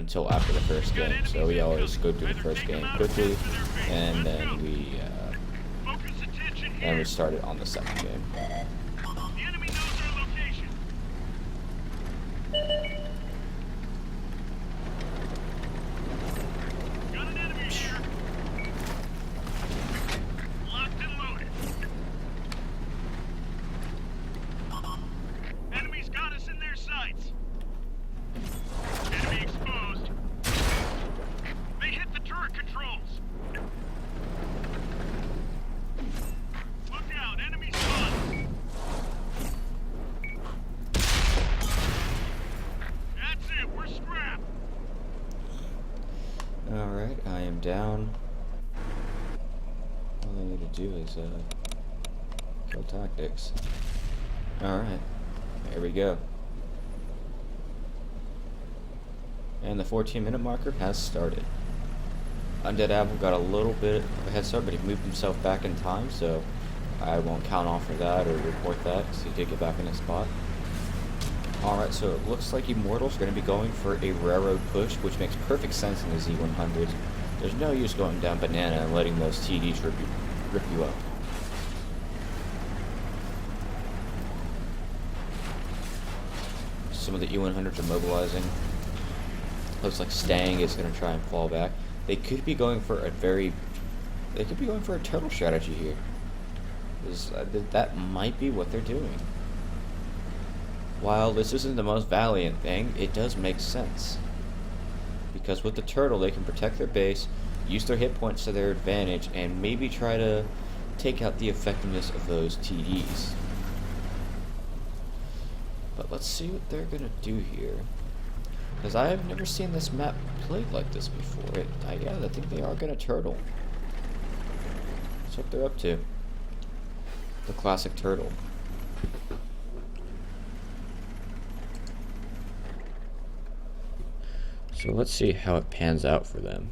until after the first game. So we always go through the first game quickly, and then we start it on the second game. The enemy knows our location. Got an enemy here. Locked and loaded. Enemy's got us in their sights. Enemy exposed. They hit the turret controls. Look out, enemy spotted. That's it, we're scrapped. Alright, I am down. All I need to do is kill tactics. Alright, there we go. And the 14-minute marker has started. Undead Apple got a little bit of a head start, but he moved himself back in time, so I won't count off for that or report that, because he did get back in his spot. Alright, so it looks like Immortals are going to be going for a railroad push, which makes perfect sense in the Z100s. There's no use going down banana and letting those TDs rip you up. Some of the E100s are mobilizing. Looks like Stang is going to try and fall back. They could be going for a turtle strategy here. That might be what they're doing. While this isn't the most valiant thing, it does make sense. Because with the turtle, they can protect their base, use their hit points to their advantage, and maybe try to take out the effectiveness of those TDs. But let's see what they're gonna do here. Because I have never seen this map played like this before. Yeah, I think they are gonna turtle. That's what they're up to. The classic turtle. So let's see how it pans out for them.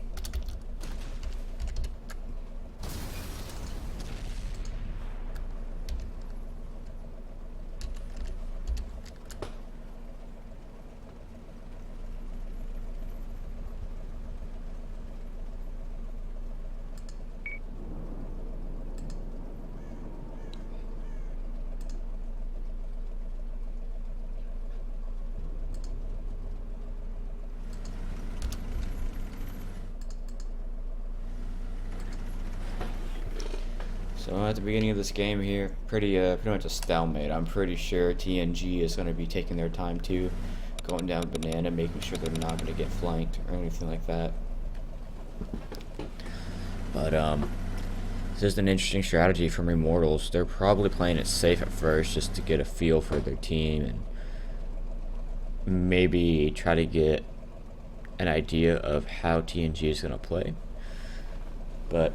So at the beginning of this game here, pretty much a stalemate. I'm pretty sure TNG is going to be taking their time too, going down banana, making sure they're not going to get flanked or anything like that. But this is an interesting strategy from Immortals. They're probably playing it safe at first just to get a feel for their team and maybe try to get an idea of how TNG is going to play. But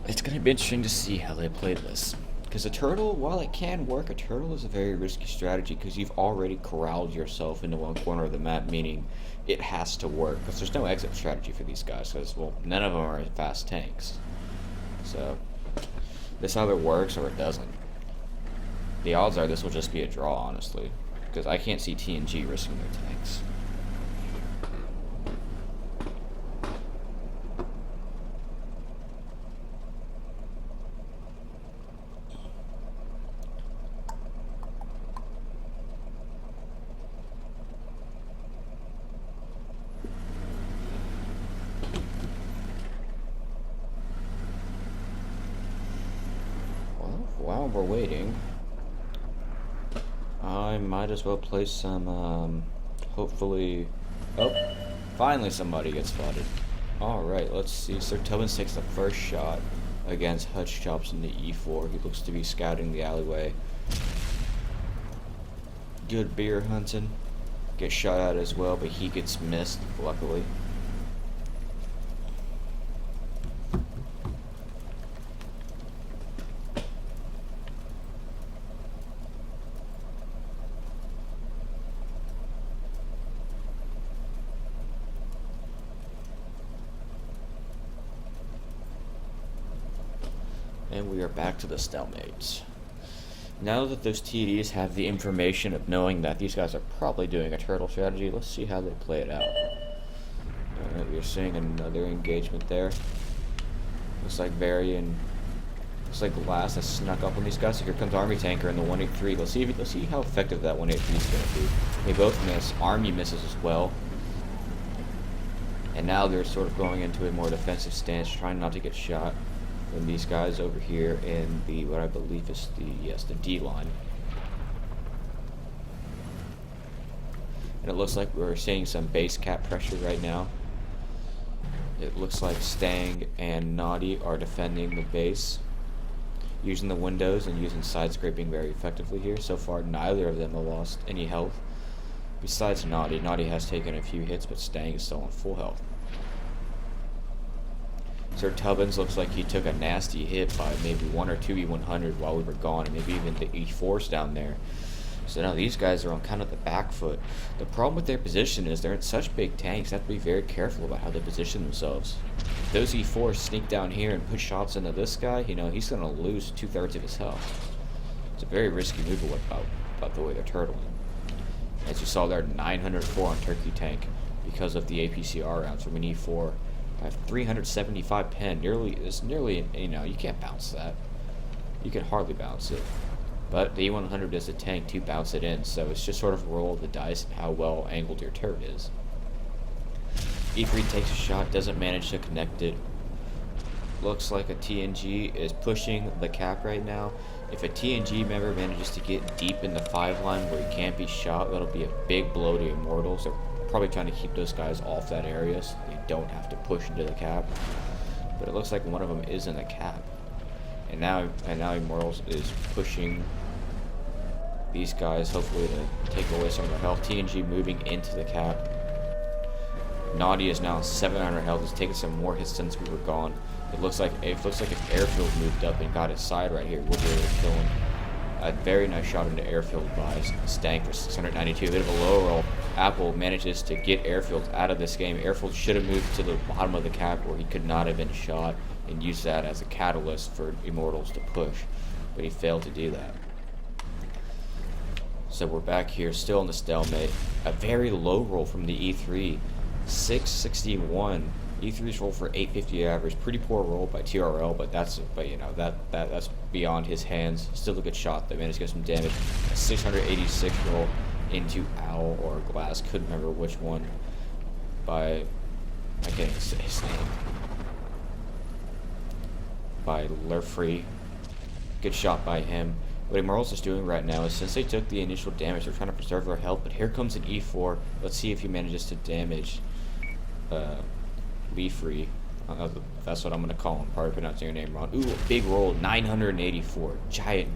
it's going to be interesting to see how they play this. Because a turtle, while it can work, a turtle is a very risky strategy because you've already corralled yourself into one corner of the map, meaning it has to work. Because there's no exit strategy for these guys, because, well, none of them are fast tanks. So, this either works or it doesn't. The odds are this will just be a draw, honestly. Because I can't see TNG risking their tanks. While we're waiting, I might as well play some, hopefully... Oh, finally somebody gets spotted. Alright, let's see. Sir Tubbins takes the first shot against Hutch Chops in the E4. He looks to be scouting the alleyway. Good beer hunting. Gets shot at as well, but he gets missed, luckily. And we are back to the stalemates. Now that those TDs have the information of knowing that these guys are probably doing a turtle strategy, let's see how they play it out. we're seeing another engagement there. Looks like Glass has snuck up on these guys. So here comes Army Tanker and the 183. Let's see how effective that 183 is going to be. They both miss. Army misses as well. And now they're sort of going into a more defensive stance, trying not to get shot. And these guys over here in the, what I believe is the D line. And it looks like we're seeing some base cap pressure right now. It looks like Stang and Naughty are defending the base, using the windows and using side scraping very effectively here. So far, neither of them have lost any health. Besides Naughty. Naughty has taken a few hits, but Stang is still on full health. Sir Tubbins looks like he took a nasty hit by maybe 1 or 2 E100 while we were gone, and maybe even the E4s down there. So now these guys are on kind of the back foot. The problem with their position is they're in such big tanks. They have to be very careful about how they position themselves. If those E4s sneak down here and put shots into this guy, you know, he's going to lose 2/3 of his health. It's a very risky move about the way they're turtling. As you saw there, 904 on Turkey Tank because of the APCR rounds from an E4. I have 375 pen. It's nearly, you know, you can't bounce that. You can hardly bounce it. But the E100 is a tank to bounce it in, so it's just sort of a roll of the dice and how well angled your turret is. E3 takes a shot, doesn't manage to connect it. Looks like a TNG is pushing the cap right now. If a TNG member manages to get deep in the 5 line where he can't be shot, that'll be a big blow to Immortals. They're probably trying to keep those guys off that area so they don't have to push into the cap. But it looks like one of them is in the cap. And now Immortals is pushing these guys, hopefully to take away some of their health. TNG moving into the cap. Naughty is now 700 health. He's taken some more hits since we were gone. It looks like if Airfield moved up and got his side right here, we'll be able to kill him. A very nice shot into Airfield by Stang for 692. A bit of a low roll. Apple manages to get Airfield out of this game. Airfield should have moved to the bottom of the cap where he could not have been shot and use that as a catalyst for Immortals to push, but he failed to do that. So we're back here, still in the stalemate. A very low roll from the E3, 661. E3's roll for 850 average, pretty poor roll by TRL, but that's beyond his hands. Still a good shot. They managed to get some damage. A 686 roll into Owl or Glass, couldn't remember which one. I can't even say his name. By Lurfree. Good shot by him. What Immortals is doing right now is, since they took the initial damage, they're trying to preserve their health, but here comes an E4. Let's see if he manages to damage Leafree. That's what I'm going to call him. Probably pronouncing your name wrong. Ooh, a big roll, 984.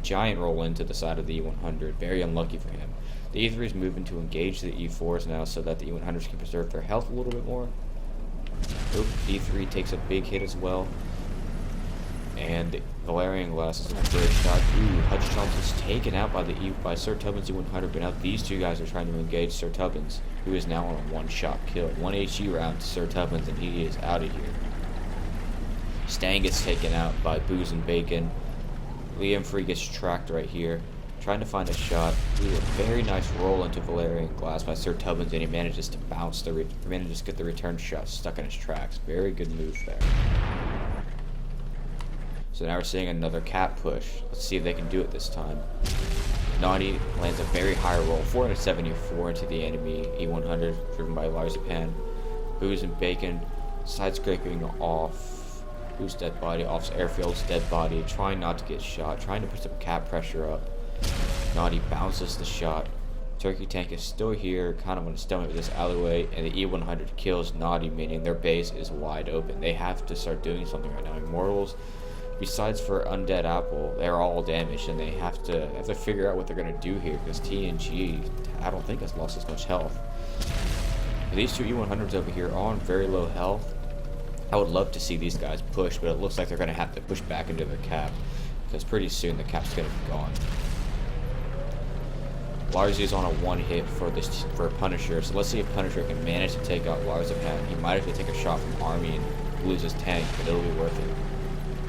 Giant roll into the side of the E100. Very unlucky for him. The E3 is moving to engage the E4s now so that the E100s can preserve their health a little bit more. Oop, E3 takes a big hit as well. And Valerian Glass is a great shot. Ooh, Hutch Thompson's taken out by Sir Tubbins E100, but now these two guys are trying to engage Sir Tubbins, who is now on a one-shot kill. 1 HE round to Sir Tubbins, and he is out of here. Stang gets taken out by Booze and Bacon. Liam Free gets tracked right here, trying to find a shot. Ooh, a very nice roll into Valerian Glass by Sir Tubbins, and he manages to manages to get the return shot stuck in his tracks. Very good move there. So now we're seeing another cap push. Let's see if they can do it this time. Naughty lands a very high roll, 474 into the enemy E100, driven by Larzapan. Booze and Bacon side scraping off Boo's dead body, off Airfield's dead body, trying not to get shot, trying to put some cap pressure up. Naughty bounces the shot. Turkey Tank is still here, kind of on a stomach with this alleyway, and the E100 kills Naughty, meaning their base is wide open. They have to start doing something right now. Immortals, besides for Undead Apple, they're all damaged, and they have to figure out what they're going to do here, because TNG, I don't think, has lost as much health. These two E100s over here are on very low health. I would love to see these guys push, but it looks like they're going to have to push back into their cap, because pretty soon the cap's going to be gone. Larzy's on a one hit for Punisher, so let's see if Punisher can manage to take out Larzapan. He might have to take a shot from Army and lose his tank, but it'll be worth it.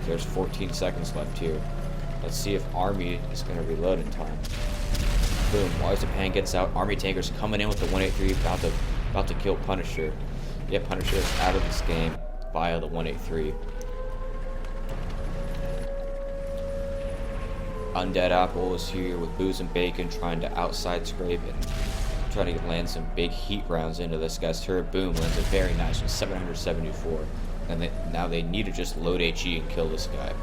There's 14 seconds left here. Let's see if Army is going to reload in time. Boom, Larzapan gets out. Army Tanker's coming in with the 183, about to kill Punisher. Get Punisher out of this game via the 183. Undead Apple is here with Booze and Bacon trying to outside scrape and trying to land some big heat rounds into this guy's turret. Boom, lands a very nice one, 774. And now they need to just load HE and kill this guy.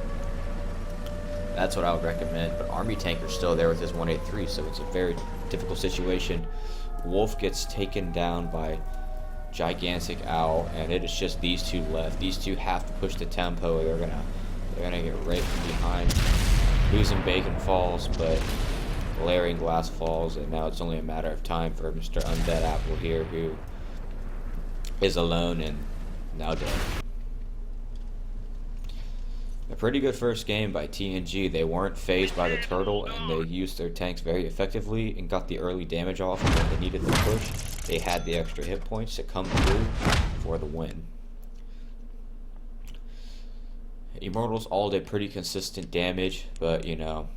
That's what I would recommend. But Army Tanker's still there with his 183, so it's a very difficult situation. Wolf gets taken down by Gigantic Owl, and it is just these two left. These two have to push the tempo. They're gonna get right from behind. Booze and Bacon falls, but Galarian Glass falls, and now it's only a matter of time for Mr. Undead Apple here, who is alone and now dead. A pretty good first game by TNG. They weren't phased by the turtle, and they used their tanks very effectively and got the early damage off when they needed the push. They had the extra hit points to come through for the win. Immortals all did pretty consistent damage, but you know,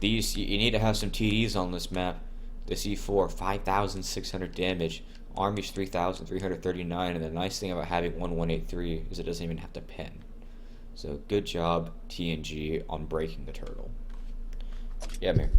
you need to have some TDs on this map. The C4, 5,600 damage. Army's 3,339, and the nice thing about having 183 is it doesn't even have to pin. So good job, TNG, on breaking the turtle. Yeah, man.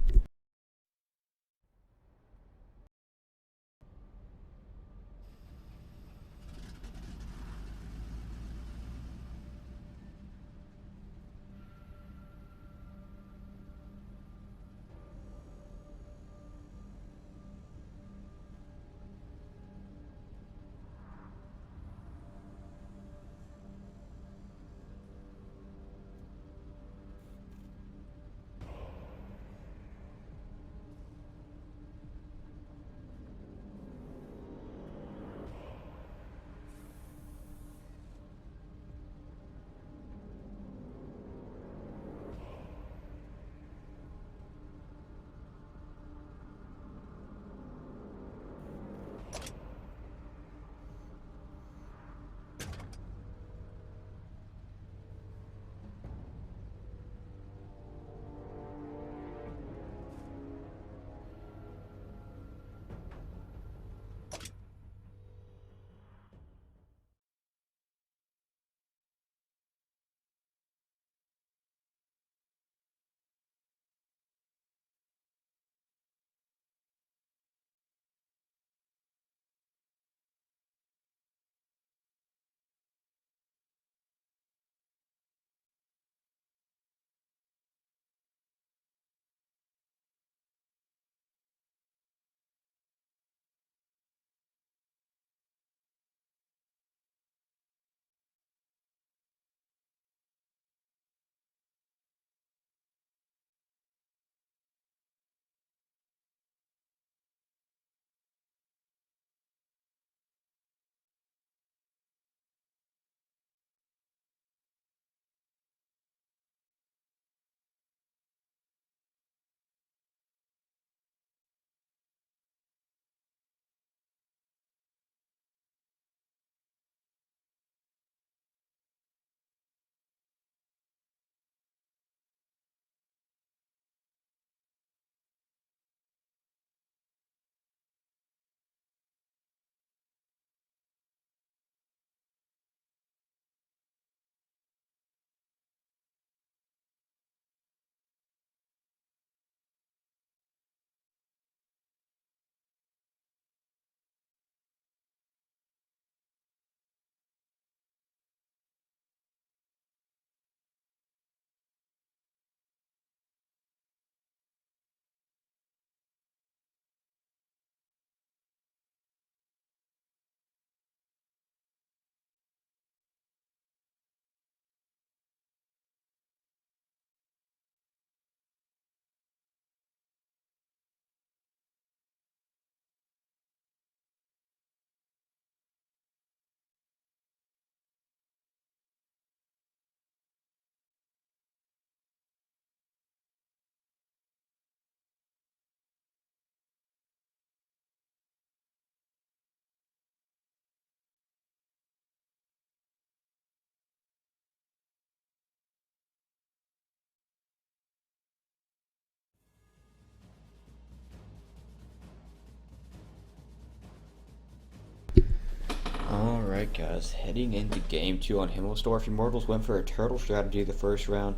Alright guys, heading into game 2 on Himmelsdorf. Immortals went for a turtle strategy the first round.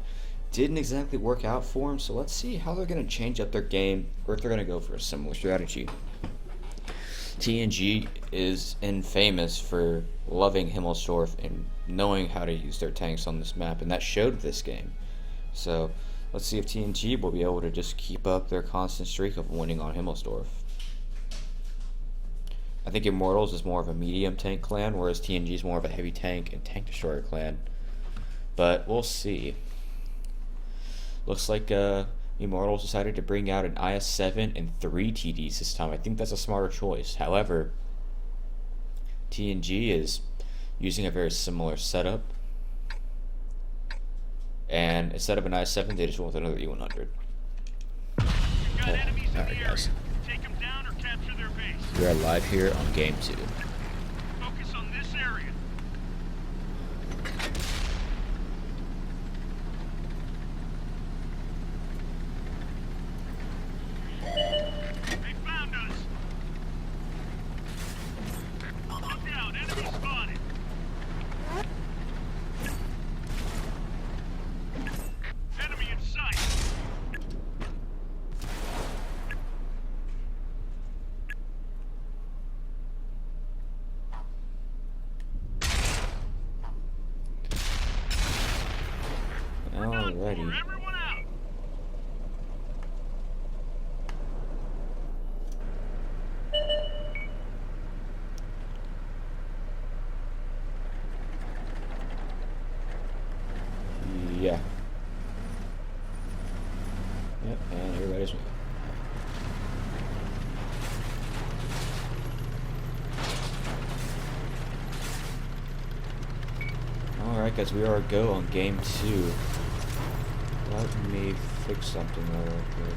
Didn't exactly work out for them, so let's see how they're going to change up their game, or if they're going to go for a similar strategy. TNG is infamous for loving Himmelsdorf and knowing how to use their tanks on this map, and that showed this game. So let's see if TNG will be able to just keep up their constant streak of winning on Himmelsdorf. I think Immortals is more of a medium tank clan, whereas TNG is more of a heavy tank and tank destroyer clan. But we'll see. Looks like Immortals decided to bring out an IS-7 and 3 TDs this time. I think that's a smarter choice. However, TNG is using a very similar setup. And instead of an IS-7, they just went with another E100. Alright guys. We are live here on game 2. Focus on this area. They found us. Look out, enemy spotted. Enemy in sight. Alrighty. Everyone out. Yeah. Yep, and everybody's moving. Alright guys, we are a go on game 2. Let me fix something real quick.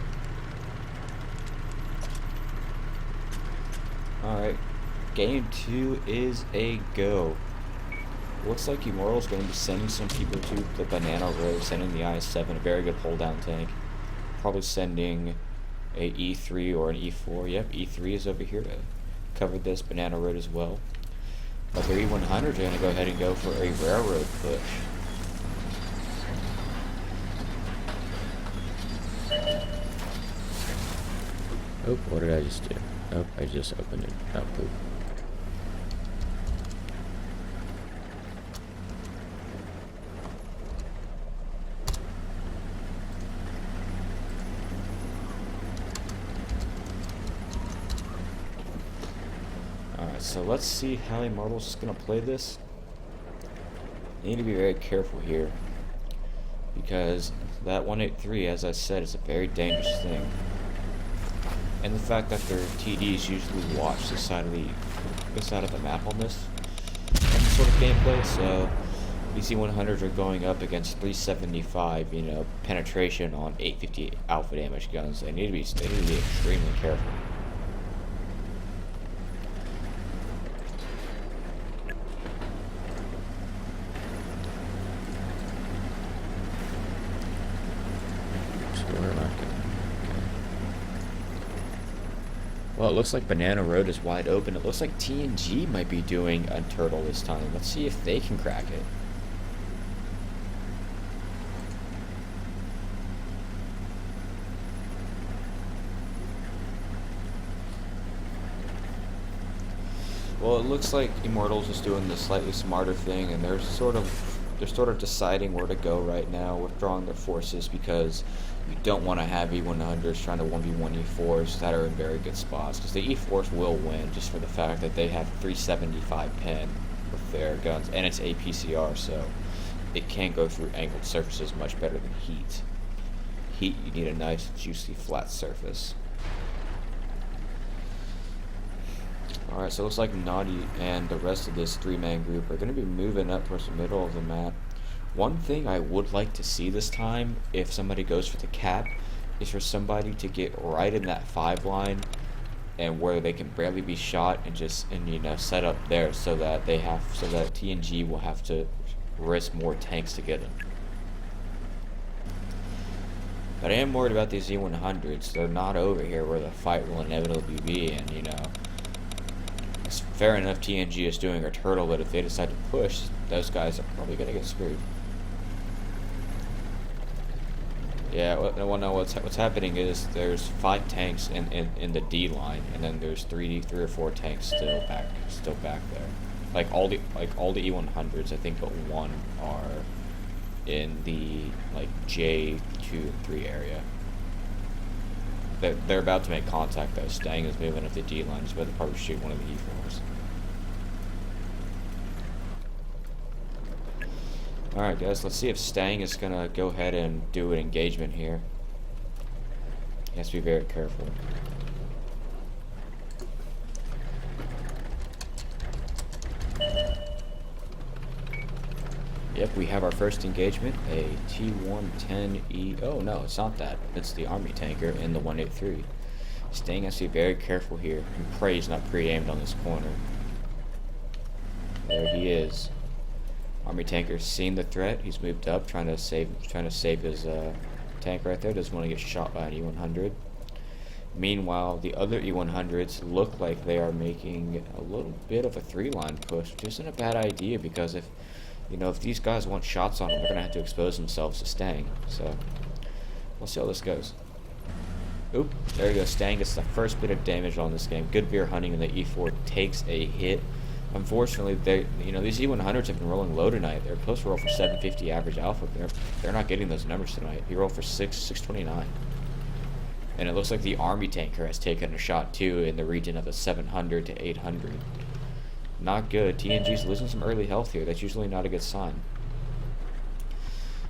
Alright, game 2 is a go. Looks like Immortal's going to be sending some people to the Banana Road, sending the IS-7, a very good hold-down tank. Probably sending a E3 or an E4. Yep, E3 is over here to cover this Banana Road as well. But their E100 are going to go ahead and go for a railroad push. Oh, what did I just do? Oh, I just opened it. Oh, poop. Alright, so let's see how Immortals is going to play this. You need to be very careful here, because that 183, as I said, is a very dangerous thing. And the fact that their TDs usually watch this side of the map on this sort of gameplay, so these E100s are going up against 375, you know, penetration on 850 alpha damage guns. They need to be extremely careful. Well, it looks like Banana Road is wide open. It looks like TNG might be doing a turtle this time. Let's see if they can crack it. Well, it looks like Immortals is doing the slightly smarter thing, and they're sort of deciding where to go right now, withdrawing their forces, because you don't want to have E100s trying to 1v1 E4s that are in very good spots, because the E4s will win just for the fact that they have 375 pen with their guns, and it's APCR, so it can go through angled surfaces much better than heat. Heat, you need a nice, juicy, flat surface. Alright, so it looks like Naughty and the rest of this 3-man group are going to be moving up towards the middle of the map. One thing I would like to see this time, if somebody goes for the cap, is for somebody to get right in that 5 line, and where they can barely be shot, and you know, set up there so that TNG will have to risk more tanks to get them. But I am worried about these Z100s. They're not over here where the fight will inevitably be, and you know, It's fair enough, TNG is doing a turtle, but if they decide to push, those guys are probably gonna get screwed. Yeah, well, no, what's happening is there's 5 tanks in the D line, and then there's three or four tanks still back there. Like all the E100s, I think, but one are in the like J2 and 3 area. They're about to make contact though. Stang is moving up the D line, he's about to probably shoot one of the E4s. Alright guys, let's see if Stang is gonna go ahead and do an engagement here. He has to be very careful. Yep, we have our first engagement, a T110E. Oh no, it's not that. It's the Army tanker in the 183. Stang has to be very careful here and pray he's not pre-aimed on this corner. There he is. Army tanker's seen the threat. He's moved up, trying to save his tank right there. Doesn't want to get shot by an E100. Meanwhile, the other E100s look like they are making a little bit of a 3-line push, which isn't a bad idea because if these guys want shots on them, they're gonna have to expose themselves to Stang. So we'll see how this goes. Oop, there you go. Stang gets the first bit of damage on this game. Good veer hunting, and the E4 takes a hit. Unfortunately, these E100s have been rolling low tonight. They're supposed to roll for 750 average alpha. They're not getting those numbers tonight. He rolled for 629. And it looks like the Army tanker has taken a shot too in the region of the 700 to 800. Not good. TNG's losing some early health here. That's usually not a good sign.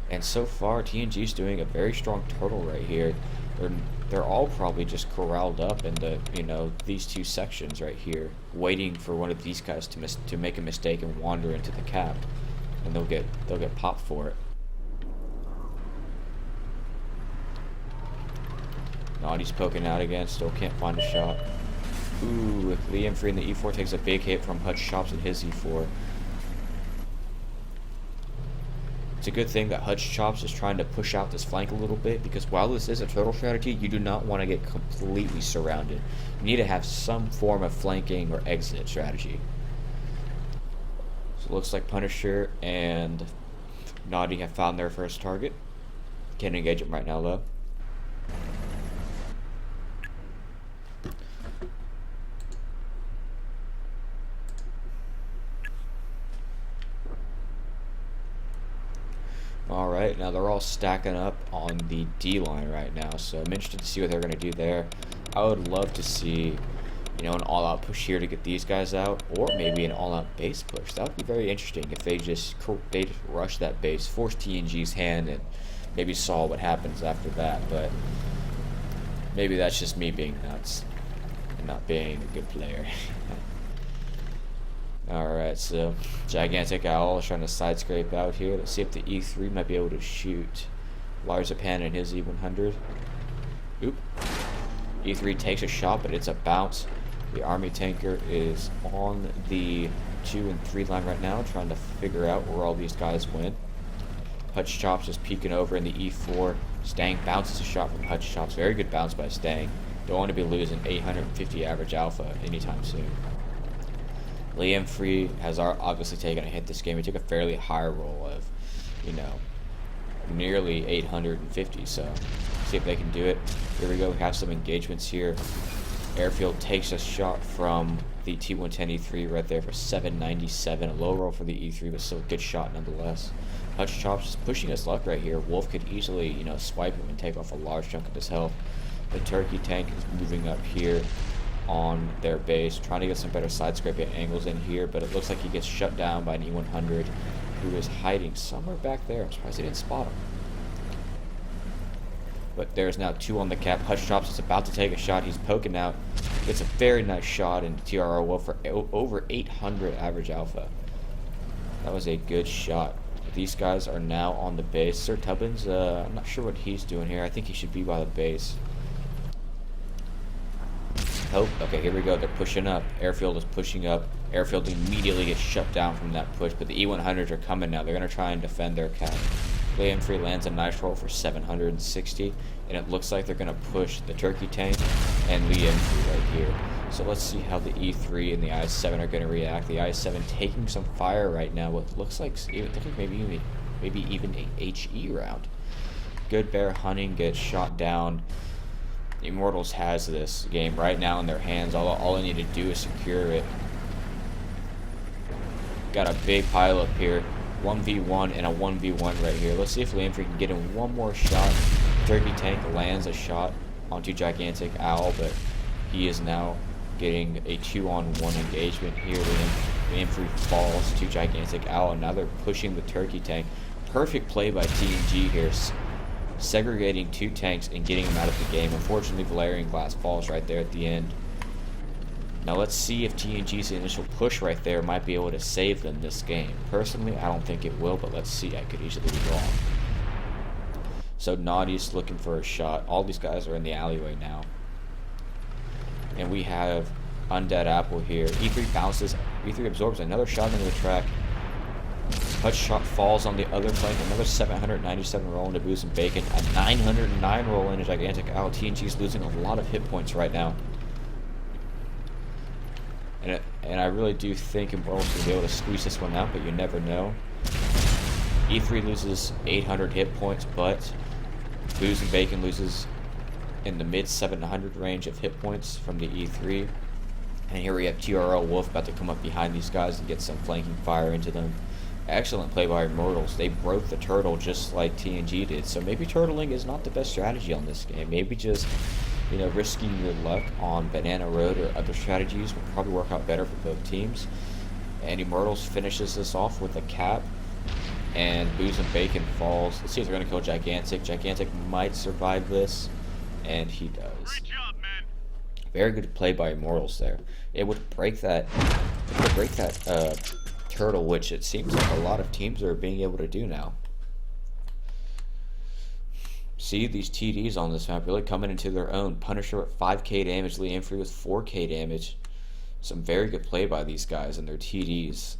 And so far, TNG's doing a very strong turtle right here. They're all probably just corralled up in the these two sections right here, waiting for one of these guys to make a mistake and wander into the cap, and they'll get popped for it. Naughty's poking out again, still can't find a shot. Ooh, Liam Free in the E4 takes a big hit from Hutch Chops in his E4. It's a good thing that Hutch Chops is trying to push out this flank a little bit, because while this is a turtle strategy, you do not want to get completely surrounded. You need to have some form of flanking or exit strategy. So it looks like Punisher and Naughty have found their first target. Can't engage him right now though. Alright, now they're all stacking up on the D line right now, so I'm interested to see what they're going to do there. I would love to see, an all-out push here to get these guys out, or maybe an all-out base push. That would be very interesting if they just rush that base, force TNG's hand, and maybe saw what happens after that, but maybe that's just me being nuts and not being a good player. Alright, so Gigantic Owl is trying to side scrape out here. Let's see if the E3 might be able to shoot Larzapan in his E100. Oop. E3 takes a shot, but it's a bounce. The Army tanker is on the 2 and 3 line right now, trying to figure out where all these guys went. Hutch Chops is peeking over in the E4. Stang bounces a shot from Hutch Chops. Very good bounce by Stang. Don't want to be losing 850 average alpha anytime soon. Liam Free has obviously taken a hit this game. He took a fairly high roll of, nearly 850. So, see if they can do it. Here we go. We have some engagements here. Airfield takes a shot from the T110E3 right there for 797. A low roll for the E3, but still a good shot nonetheless. Hutch Chops is pushing his luck right here. Wolf could easily, swipe him and take off a large chunk of his health. The Turkey tank is moving up here on their base, trying to get some better side scraping angles in here, but it looks like he gets shut down by an E100 who is hiding somewhere back there. I'm surprised he didn't spot him. But there's now 2 on the cap. Hutch Chops is about to take a shot. He's poking out. Gets a very nice shot into TRR Wolf for over 800 average alpha. That was a good shot. These guys are now on the base. Sir Tubbins, I'm not sure what he's doing here. I think he should be by the base. Oh, okay, here we go. They're pushing up. Airfield is pushing up. Airfield immediately gets shut down from that push, but the E100s are coming now. They're going to try and defend their cap. Liam Free lands a nice roll for 760, and it looks like they're going to push the Turkey tank and Liam Free right here. So let's see how the E3 and the I-7 are going to react. The I-7 taking some fire right now. What looks like maybe even a HE round. Good Bear hunting gets shot down. Immortals has this game right now in their hands. All they need to do is secure it. Got a big pile up here. 1v1 and a 1v1 right here. Let's see if Lamprey can get in one more shot. Turkey Tank lands a shot onto Gigantic Owl, but he is now getting a 2-on-1 engagement here. Lamprey falls to Gigantic Owl, and now they're pushing the Turkey Tank. Perfect play by TNG here, segregating 2 tanks and getting them out of the game. Unfortunately, Valerian Glass falls right there at the end. Now let's see if TNG's initial push right there might be able to save them this game. Personally, I don't think it will, but let's see. I could easily be wrong. So Naughty's looking for a shot. All these guys are in the alleyway now. And we have Undead Apple here. E3 bounces. E3 absorbs another shot into the track. Hutch shot falls on the other flank. Another 797 roll into Booze and Bacon. A 909 roll into Gigantic Owl. TNG's losing a lot of hit points right now. And I really do think Immortals will be able to squeeze this one out, but you never know. E3 loses 800 hit points, but Booze and Bacon loses in the mid 700 range of hit points from the E3. And here we have TRL Wolf about to come up behind these guys and get some flanking fire into them. Excellent play by Immortals. They broke the turtle just like TNG did. So maybe turtling is not the best strategy on this game. Maybe just, you know, risking your luck on Banana Road or other strategies will probably work out better for both teams. And Immortals finishes this off with a cap. And Booze and Bacon falls. Let's see if they're going to kill Gigantic. Gigantic might survive this. And he does. Great job, man. Very good play by Immortals there. It would break that turtle, which it seems like a lot of teams are being able to do now. See, these TDs on this map really coming into their own. Punisher at 5k damage, Lee Free with 4k damage. Some very good play by these guys and their TDs.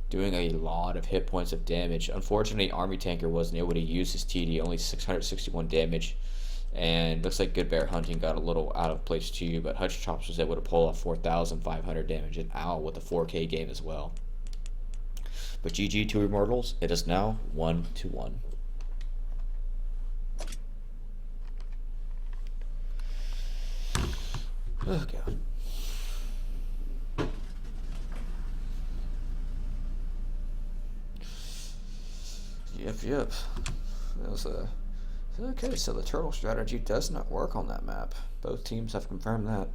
Doing a lot of hit points of damage. Unfortunately, Army Tanker wasn't able to use his TD, only 661 damage. And looks like Good Bear Hunting got a little out of place too, but Hutch Chops was able to pull off 4,500 damage. And Owl with a 4k game as well. But GG to Immortals. It is now 1-1. Oh god. Yep. That was okay, so the turtle strategy does not work on that map. Both teams have confirmed that.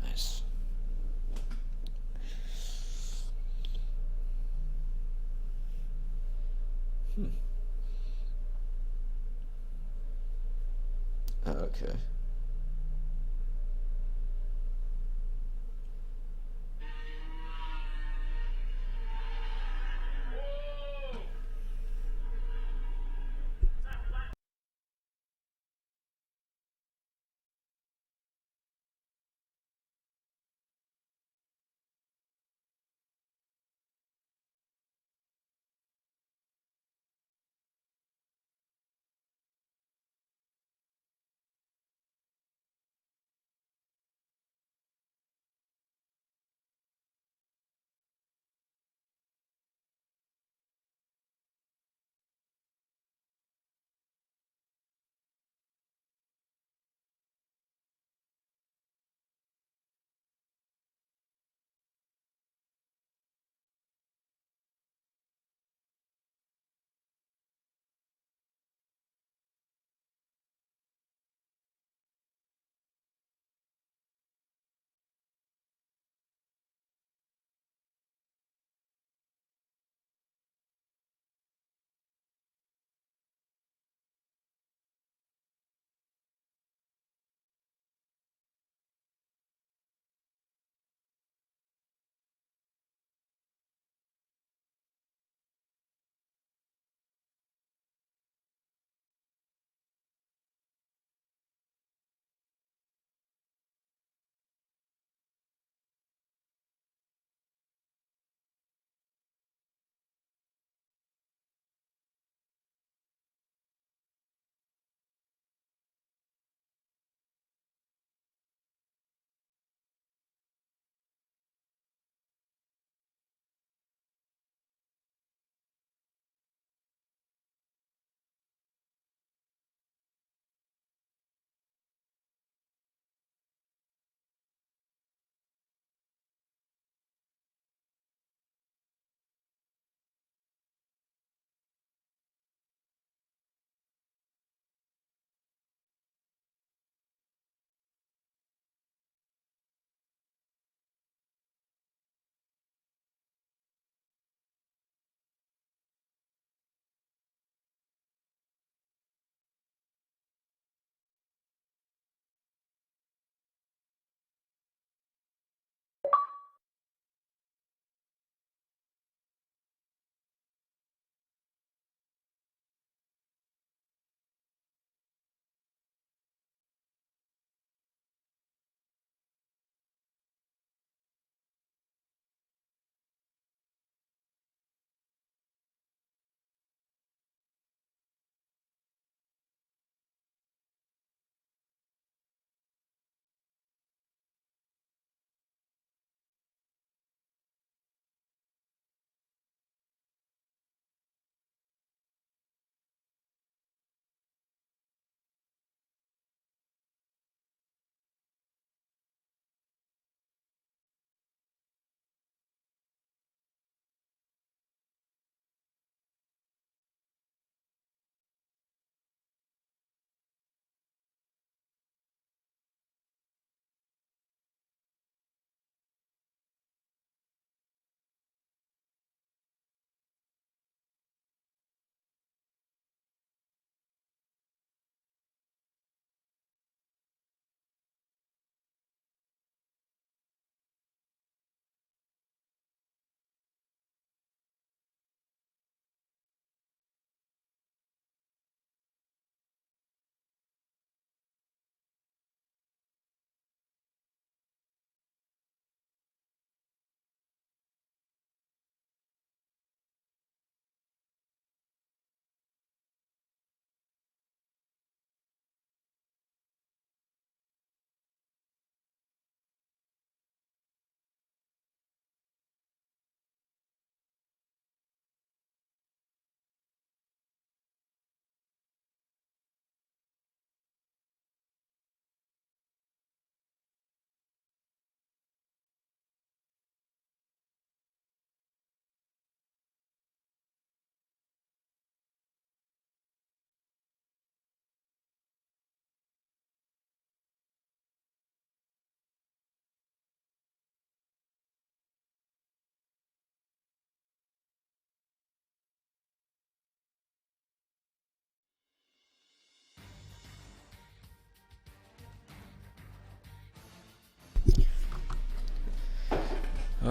Nice. Okay.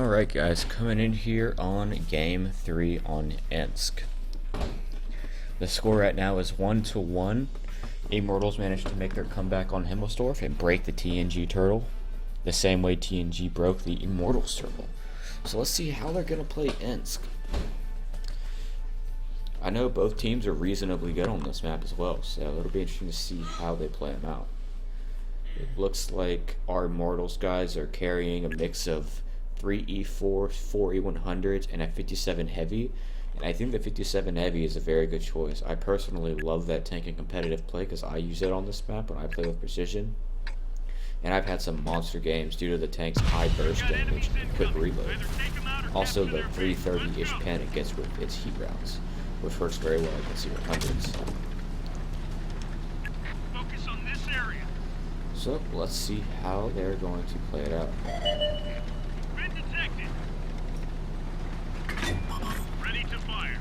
Alright guys, coming in here on game 3 on Ensk. The score right now is 1-1. Immortals managed to make their comeback on Himmelsdorf and break the TNG turtle, the same way TNG broke the Immortals turtle. So let's see how they're going to play Ensk. I know both teams are reasonably good on this map as well, so it'll be interesting to see how they play them out. It looks like our Immortals guys are carrying a mix of 3 E4s, 4 E100s, and a 57 Heavy. And I think the 57 Heavy is a very good choice. I personally love that tank in competitive play because I use it on this map when I play with precision. And I've had some monster games due to the tank's high burst damage and quick reload. Also, the 330-ish pen it gets with its heat rounds, which works very well against E100s. Focus on this area. So let's see how they're going to play it out. Been detected. Ready to fire.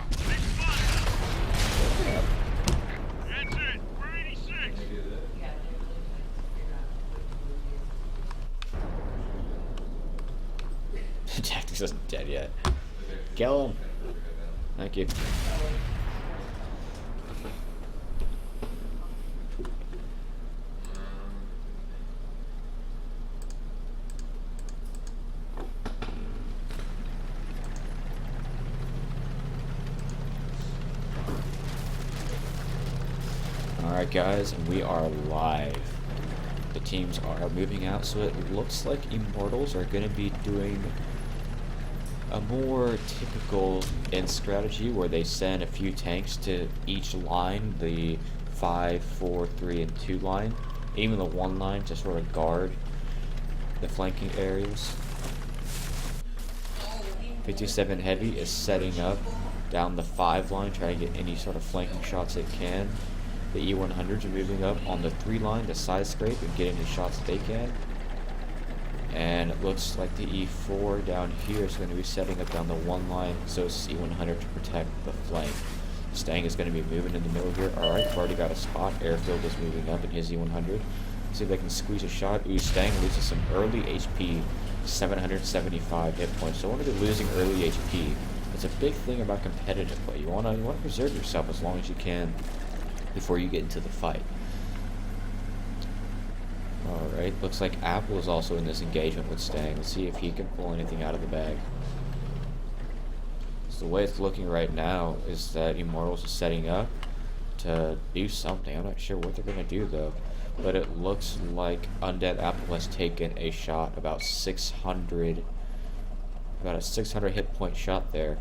Big spot. That's it. We're 86. Tactics isn't dead yet. Kill him. Thank you. Alright guys, and we are live. The teams are moving out, so it looks like Immortals are going to be doing a more typical end strategy where they send a few tanks to each line, the 5, 4, 3, and 2 line, even the 1 line to sort of guard the flanking areas. 57 Heavy is setting up down the 5 line, trying to get any sort of flanking shots it can. The E100s are moving up on the 3 line to side scrape and get any shots they can. And it looks like the E4 down here is going to be setting up down the 1 line, so it's E100 to protect the flank. Stang is going to be moving in the middle here. Alright, we've already got a spot. Airfield is moving up in his E100. See if they can squeeze a shot. Ooh, Stang loses some early HP, 775 hit points. So when they're losing early HP, it's a big thing about competitive play. You want to preserve yourself as long as you can before you get into the fight. Alright, looks like Apple is also in this engagement with Stang. Let's see if he can pull anything out of the bag. So the way it's looking right now is that Immortals is setting up to do something. I'm not sure what they're going to do though. But it looks like Undead Apple has taken a shot, about a 600 hit point shot there.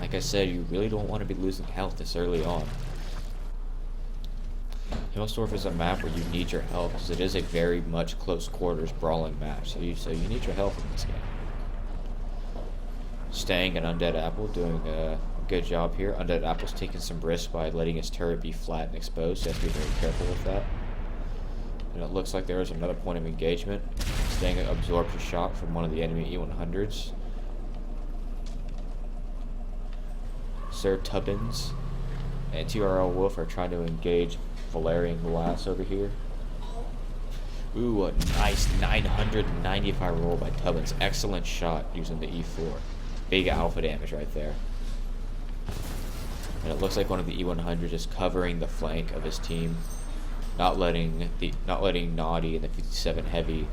Like I said, you really don't want to be losing health this early on. Himmelsdorf is a map where you need your health because it is a very much close quarters brawling match. So you need your health in this game. Stang and Undead Apple doing a good job here. Undead Apple's taking some risks by letting his turret be flat and exposed, so you have to be very careful with that. And it looks like there is another point of engagement. Stang absorbs a shot from one of the enemy E100s. Sir Tubbins and TRL Wolf are trying to engage Valerian Glass over here. Ooh, a nice 995 roll by Tubbins. Excellent shot using the E4. Big alpha damage right there. And it looks like one of the E100s is covering the flank of his team, not letting Naughty and the 57 Heavy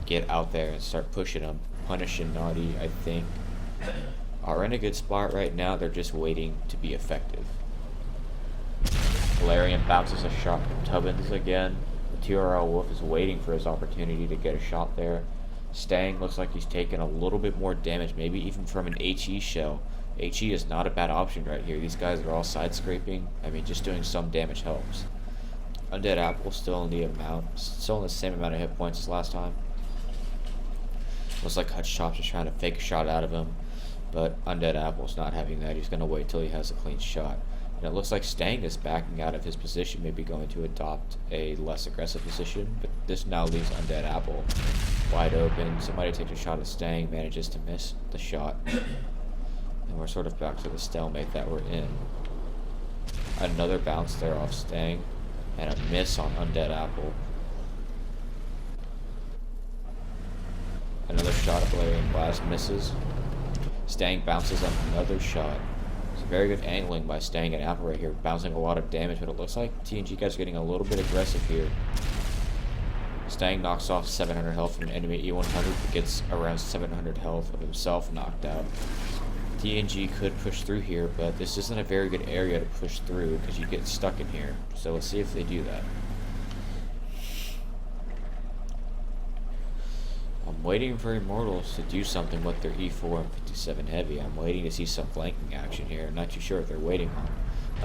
get out there and start pushing him, punishing Naughty. I think are in a good spot right now. They're just waiting to be effective. Valerian bounces a shot from Tubbins again. The TRL Wolf is waiting for his opportunity to get a shot there. Stang looks like he's taking a little bit more damage, maybe even from an HE shell. HE is not a bad option right here. These guys are all side scraping. I mean, just doing some damage helps. Undead Apple still in the same amount of hit points as last time. Looks like Hutch Chops is trying to fake a shot out of him, but Undead Apple's not having that. He's going to wait till he has a clean shot. And it looks like Stang is backing out of his position, maybe going to adopt a less aggressive position, but this now leaves Undead Apple wide open. Somebody takes a shot at Stang, manages to miss the shot. And we're sort of back to the stalemate that we're in. Another bounce there off Stang, and a miss on Undead Apple. Another shot at Valerian Glass misses. Stang bounces on another shot. It's a very good angling by Stang and Apple right here, bouncing a lot of damage, but it looks like TNG guys are getting a little bit aggressive here. Stang knocks off 700 health from an enemy E100, but gets around 700 health of himself knocked out. TNG could push through here, but this isn't a very good area to push through because you get stuck in here. So let's see if they do that. I'm waiting for Immortals to do something with their E4 and 57 heavy. I'm waiting to see some flanking action here. I'm not too sure what they're waiting on.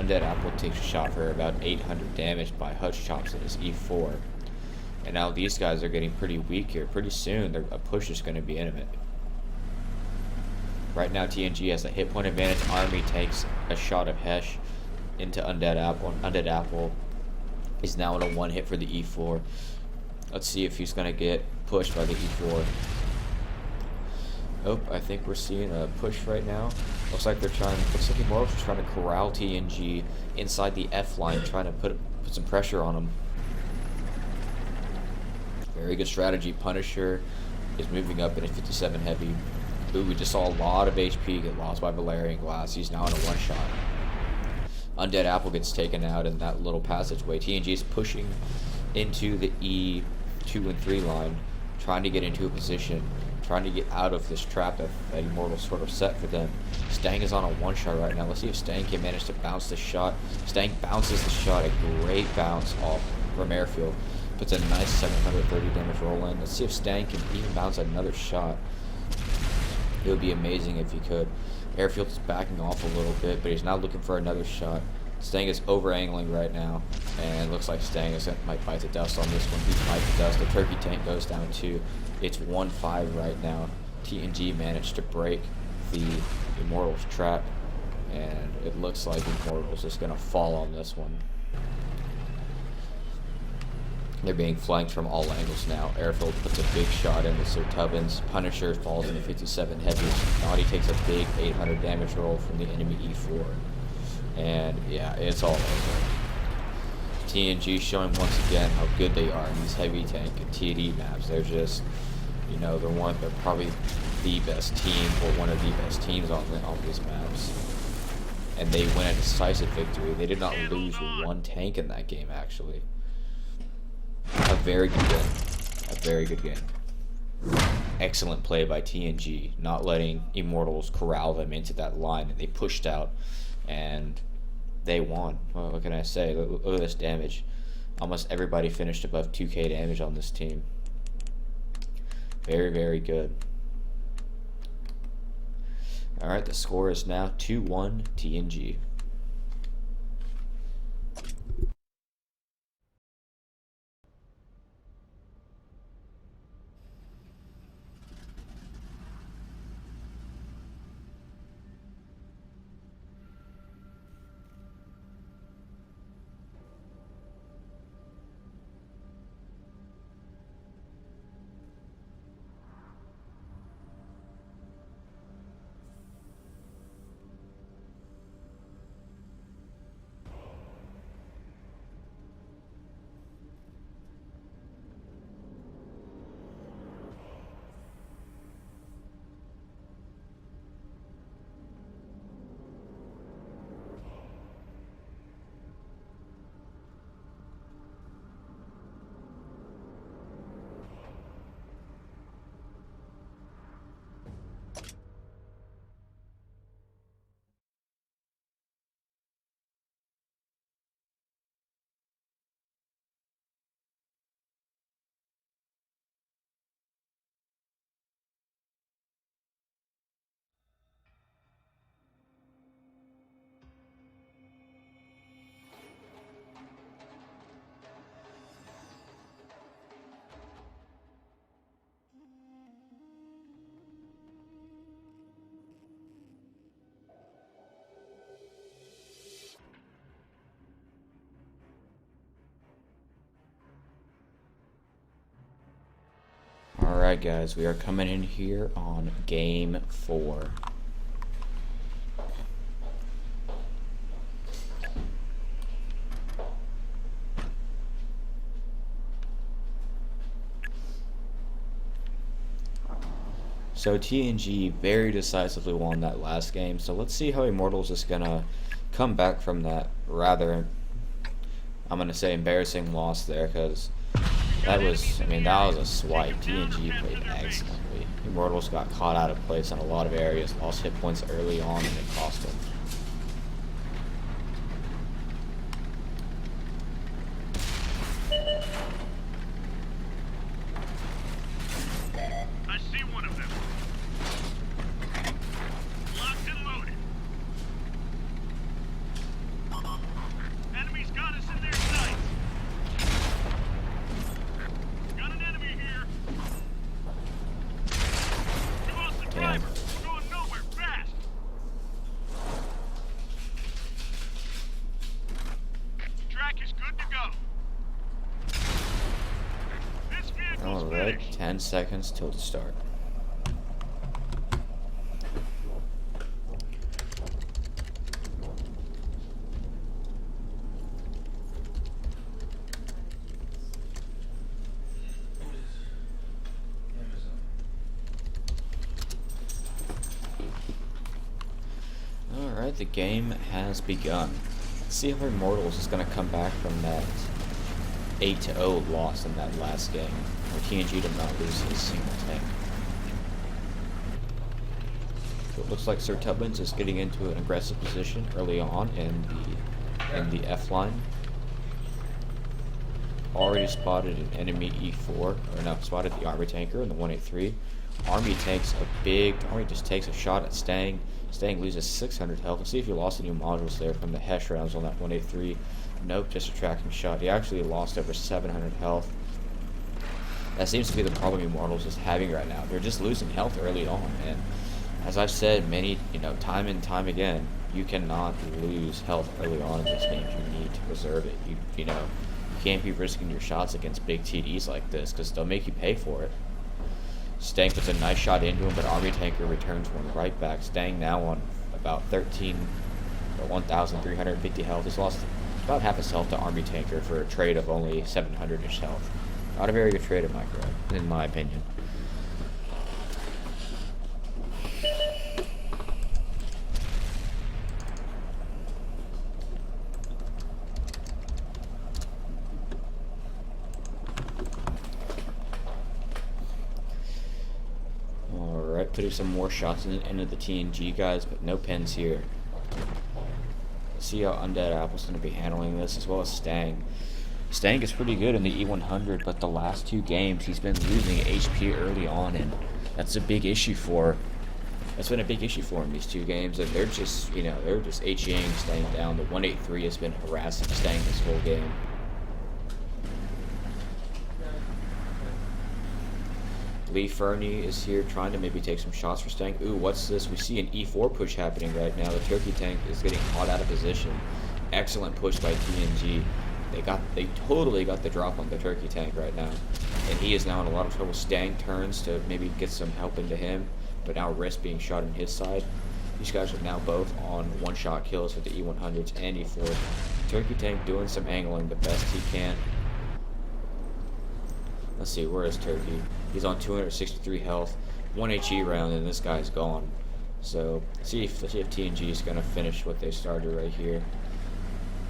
Undead Apple takes a shot for about 800 damage by Hutch Chops in his E4. And now these guys are getting pretty weak here. Pretty soon, a push is going to be imminent. Right now, TNG has a hit point advantage. Army takes a shot of Hesh into Undead Apple. And Undead Apple is now in a one hit for the E4. Let's see if he's going to get pushed by the E4. Oh, I think we're seeing a push right now. Looks like Immortals are trying to corral TNG inside the F line, trying to put some pressure on them. Very good strategy. Punisher is moving up in a 57 heavy. Ooh, we just saw a lot of HP get lost by Valerian Glass. He's now in a one shot. Undead Apple gets taken out in that little passageway. TNG is pushing into the E2 and 3 line, trying to get into a position, trying to get out of this trap that Immortals sort of set for them. Stang is on a one shot right now. Let's see if Stang can manage to bounce the shot. Stang bounces the shot, a great bounce off from Airfield. Puts a nice 730 damage roll in. Let's see if Stang can even bounce another shot. It would be amazing if he could. Airfield is backing off a little bit, but he's not looking for another shot. Stang is over-angling right now, and it looks like Stang might bite the dust on this one. He bites the dust. The turkey tank goes down too. It's 1-5 right now. TNG managed to break the Immortals trap, and it looks like Immortals is going to fall on this one. They're being flanked from all angles now. Airfield puts a big shot into Sir Tubbins. Punisher falls in the 57 heavy. Naughty takes a big 800 damage roll from the enemy E4. And yeah, it's all over. TNG showing once again how good they are in these heavy tank and TD maps. They're just, they're probably the best team or one of the best teams on these maps. And they win a decisive victory. They did not lose one tank in that game, actually. A very good game. A very good game. Excellent play by TNG, not letting Immortals corral them into that line. And they pushed out, and they won. Well, what can I say? Look at this damage. Almost everybody finished above 2k damage on this team. Very, very good. Alright, the score is now 2-1 TNG. Alright guys, we are coming in here on game 4. So TNG very decisively won that last game, so let's see how Immortals is gonna come back from that rather, I'm gonna say, embarrassing loss there, because that was a swipe. TNG played excellently. Immortals got caught out of place in a lot of areas, lost hit points early on, and it cost them. I see one of them. Locked and loaded. Enemy's got us in their sights. Got an enemy here. You lost the driver. We're going nowhere fast. Track is good to go. This vehicle's Alright, finished. 10 seconds till the start. Alright, the game has begun. Let's see how Immortals is going to come back from that 8-0 loss in that last game, where TNG did not lose a single tank. So it looks like Sir Tubbins is getting into an aggressive position early on in the F line. Already spotted an enemy E4, or no, spotted the Army tanker in the 183. Army just takes a shot at Stang. Stang loses 600 health. Let's see if he lost any modules there from the Hesh rounds on that 183. Nope, just a tracking shot. He actually lost over 700 health. That seems to be the problem Immortals is having right now. They're just losing health early on, and as I've said time and time again, you cannot lose health early on in this game. You need to preserve it. You can't be risking your shots against big TDs like this, because they'll make you pay for it. Stang puts a nice shot into him, but Army tanker returns one right back. Stang now on about 1,350 health. He's lost about half his health to Army tanker for a trade of only 700-ish health. Not a very good trade in my opinion. Alright, putting some more shots into the TNG guys, but no pins here. Let's see how Undead Apple's going to be handling this, as well as Stang. Stang is pretty good in the E100, but the last 2 games he's been losing HP early on, and that's been a big issue for him these 2 games, and they're just HEing Stang down. The 183 has been harassing Stang this whole game. Lee Fernie is here trying to maybe take some shots for Stang. Ooh, what's this? We see an E4 push happening right now. The turkey tank is getting caught out of position. Excellent push by TNG. They totally got the drop on the turkey tank right now. And he is now in a lot of trouble. Stang turns to maybe get some help into him, but now risks being shot on his side. These guys are now both on one-shot kills with the E100s and E4s. Turkey tank doing some angling the best he can. Let's see, where is Turkey? He's on 263 health, 1 HE round, and this guy's gone. So, let's see if TNG is going to finish what they started right here.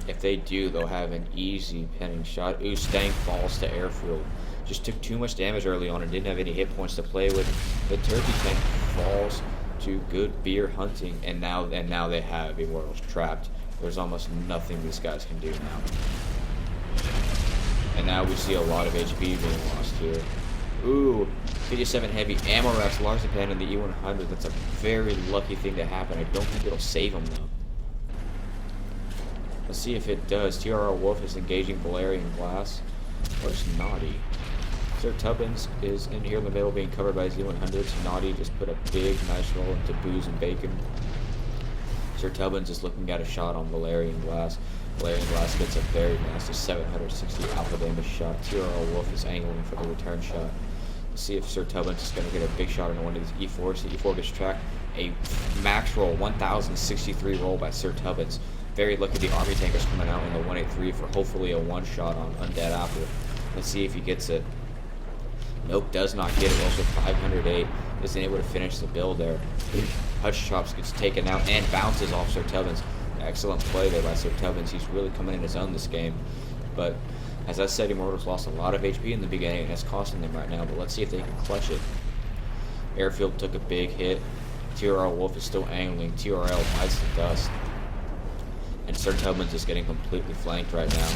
If they do, they'll have an easy pinning shot. Ooh, Stang falls to airfield. Just took too much damage early on and didn't have any hit points to play with. The turkey tank falls to good beer hunting, and now they have Immortals trapped. There's almost nothing these guys can do now. And now we see a lot of HP being lost here. Ooh, 57 heavy ammo racks, Larzapan in the E100. That's a very lucky thing to happen. I don't think it'll save him though. Let's see if it does. TRR Wolf is engaging Valerian Glass. Where's Naughty? Sir Tubbins is in here in the middle being covered by his E100s. Naughty just put a big, nice roll into booze and bacon. Sir Tubbins is looking at a shot on Valerian Glass. Valerian Glass gets a very nasty 760 alpha damage shot. TRL Wolf is angling for the return shot. Let's see if Sir Tubbins is going to get a big shot on one of these E4s. The E4 gets tracked. A max roll, 1,063 roll by Sir Tubbins. Very lucky the Army Tanker's coming out in the 183 for hopefully a one-shot on Undead Apple. Let's see if he gets it. Nope, does not get it. Also 508. Isn't able to finish the build there. Hutch Chops gets taken out and bounces off Sir Tubbins. Excellent play there by Sir Tubbins. He's really coming in his own this game. But as I said, Immortals lost a lot of HP in the beginning, and it's costing them right now. But let's see if they can clutch it. Airfield took a big hit. TRL Wolf is still angling. TRL bites the dust. And Sir Tubbins is getting completely flanked right now.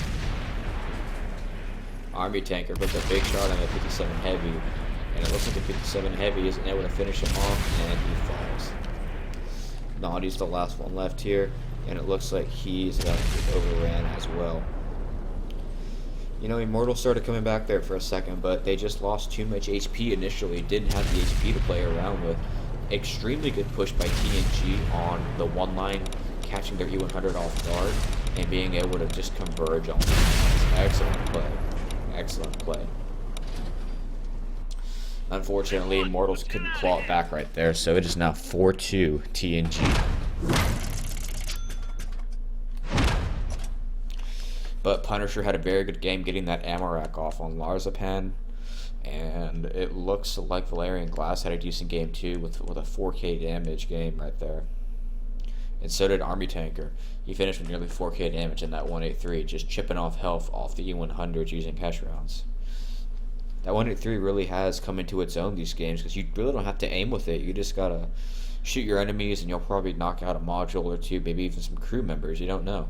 Army Tanker puts a big shot on the 57 Heavy. And it looks like the 57 Heavy isn't able to finish him off, and he falls. Naughty's the last one left here. And it looks like he's about to get overran as well. You know, Immortal started coming back there for a second, but they just lost too much HP initially. Didn't have the HP to play around with. Extremely good push by TNG on the one line, catching their E100 off guard, and being able to just converge on them. Excellent play. Excellent play. Unfortunately, Immortals couldn't claw it back right there, so it is now 4-2 TNG. But Punisher had a very good game getting that ammo rack off on Larzapan. And it looks like Valerian Glass had a decent game too with a 4K damage game right there. And so did Army Tanker. He finished with nearly 4K damage in that 183, just chipping off health off the E100s using cash rounds. That 183 really has come into its own these games because you really don't have to aim with it. You just gotta shoot your enemies and you'll probably knock out a module or two, maybe even some crew members. You don't know.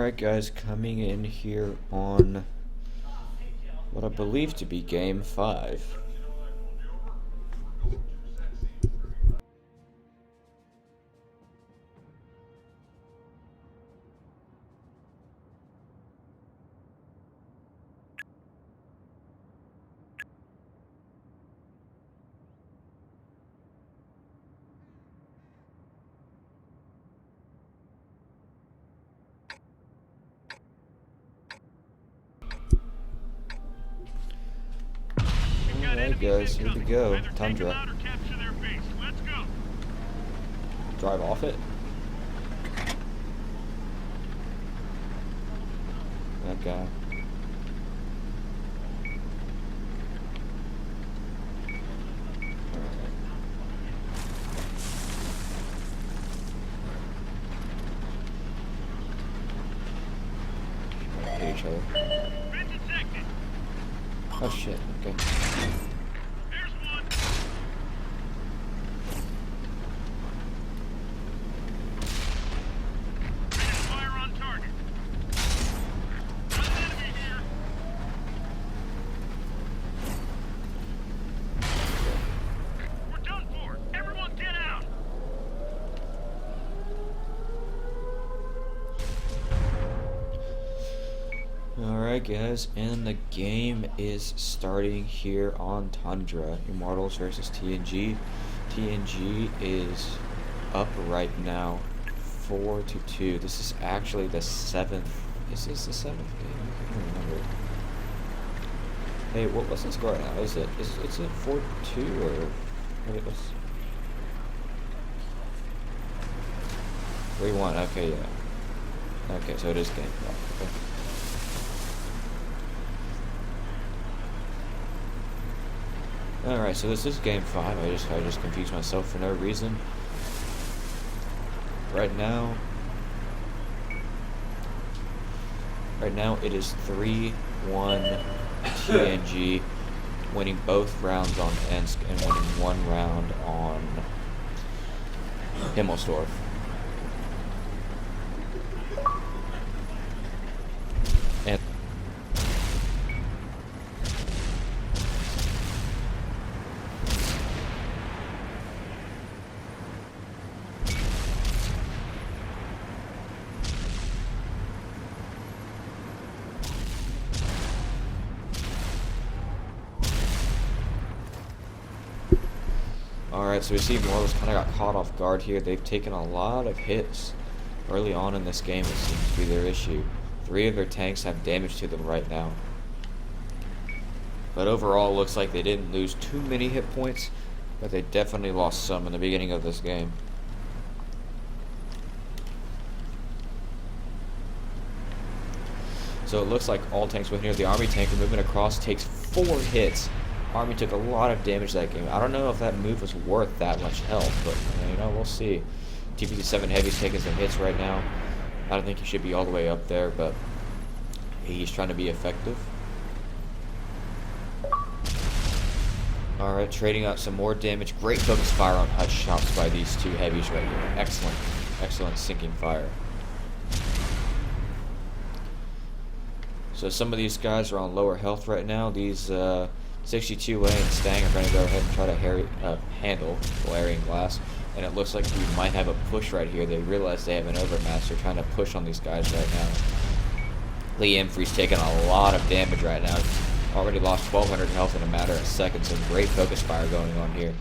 Alright guys, coming in here on what I believe to be Game 5. Alright guys, here we go. Tundra. Drive off it? That guy. Hit each other. Oh shit, okay. There's one. Fire on target. One enemy here. We're done for. Everyone get out. Alright guys, and the game is starting here on Tundra. Immortals versus TNG. TNG is up right now 4-2. This is actually the 7th. Is this the 7th game? I can't remember. Hey, what's the score right now? Is it 4-2 or what it was? 3-1, okay, yeah. Okay, so it is game 5. Okay. Alright, so this is game 5. I just confused myself for no reason. Right now it is 3-1 TNG, winning both rounds on Ensk and winning one round on Himmelsdorf. And alright, so we see Immortals kind of got caught off guard here. They've taken a lot of hits early on in this game. It seems to be their issue. 3 of their tanks have damage to them right now. But overall, it looks like they didn't lose too many hit points, but they definitely lost some in the beginning of this game. So it looks like all tanks went here. The Army tanker moving across takes 4 hits. Army took a lot of damage that game. I don't know if that move was worth that much health, but you know, we'll see. T-57 Heavy's taking some hits right now. I don't think he should be all the way up there, but he's trying to be effective. Alright, trading out some more damage. Great focus fire on hutch shots by these 2 heavies right here. Excellent, excellent sinking fire. So some of these guys are on lower health right now. These 62A and Stang are going to go ahead and try to handle Valerian Glass. And it looks like we might have a push right here. They realize they have an overmatch. They're trying to push on these guys right now. Lee Imfrey's taking a lot of damage right now. Already lost 1,200 health in a matter of seconds. Some great focus fire going on here.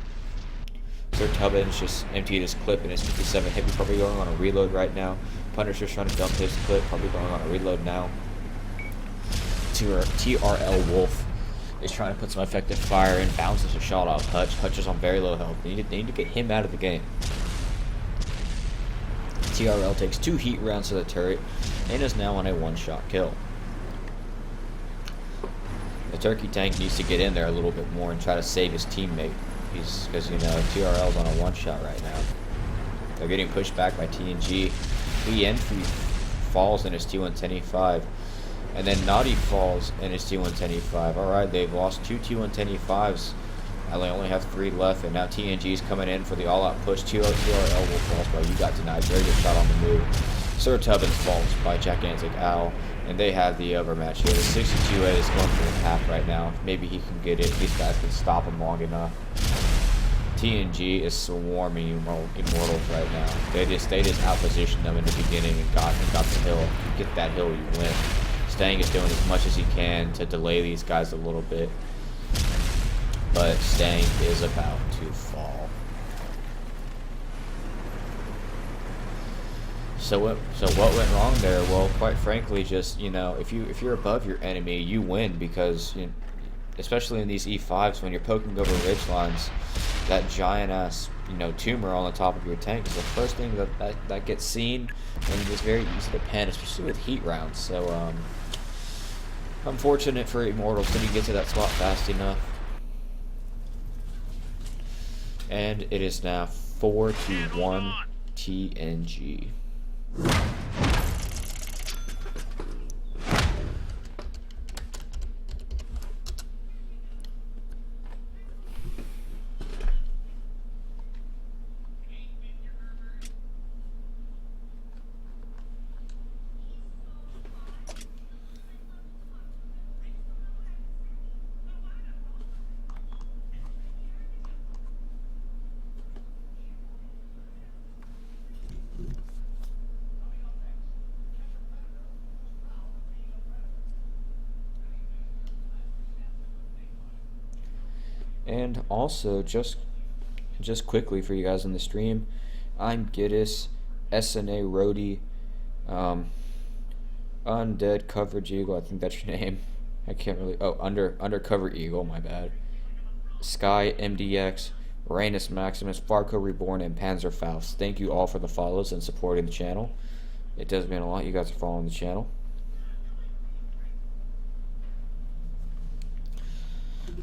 Sir Tubbins just emptied his clip and his 57 Heavy probably going on a reload right now. Punisher's trying to dump his clip, probably going on a reload now. TRL Wolf is trying to put some effective fire and bounces a shot off Hutch. Hutch is on very low health. They need to get him out of the game. TRL takes 2 heat rounds to the turret and is now on a 1-shot kill. The turkey tank needs to get in there a little bit more and try to save his teammate. Because, you know, TRL's on a 1-shot right now. They're getting pushed back by TNG. Lee Enfield falls in his T110E5. And then Naughty falls in his T110E5. Alright, they've lost 2 T110E5s. Now they only have 3 left, and now TNG's coming in for the all-out push. TRL will fall, but you got denied. Very good shot on the move. Sir Tubbins falls by gigantic owl, and they have the overmatch here. The 62A is going for the pack right now. Maybe he can get it. These guys can stop him long enough. TNG is swarming Immortals right now. They just outpositioned them in the beginning and got the hill. Get that hill, you win. Stang is doing as much as he can to delay these guys a little bit, but Stang is about to fall. So what went wrong there? Well, quite frankly, just, you know, if you're above your enemy, you win, because, you know, especially in these E5s, when you're poking over ridge lines, that giant ass, you know, tumor on the top of your tank is the first thing that gets seen, and it's very easy to pen, especially with heat rounds. So unfortunate for Immortals, didn't get to that spot fast enough. And it is now 4-1 TNG. And also, just quickly for you guys on the stream, I'm Giddis, SNA Rody, Undead Coverage Eagle, I think that's your name. I can't really, oh, Undercover Eagle, my bad. Sky, MDX, Rainis Maximus, Farco Reborn, and Panzerfaust. Thank you all for the follows and supporting the channel. It does mean a lot. You guys are following the channel.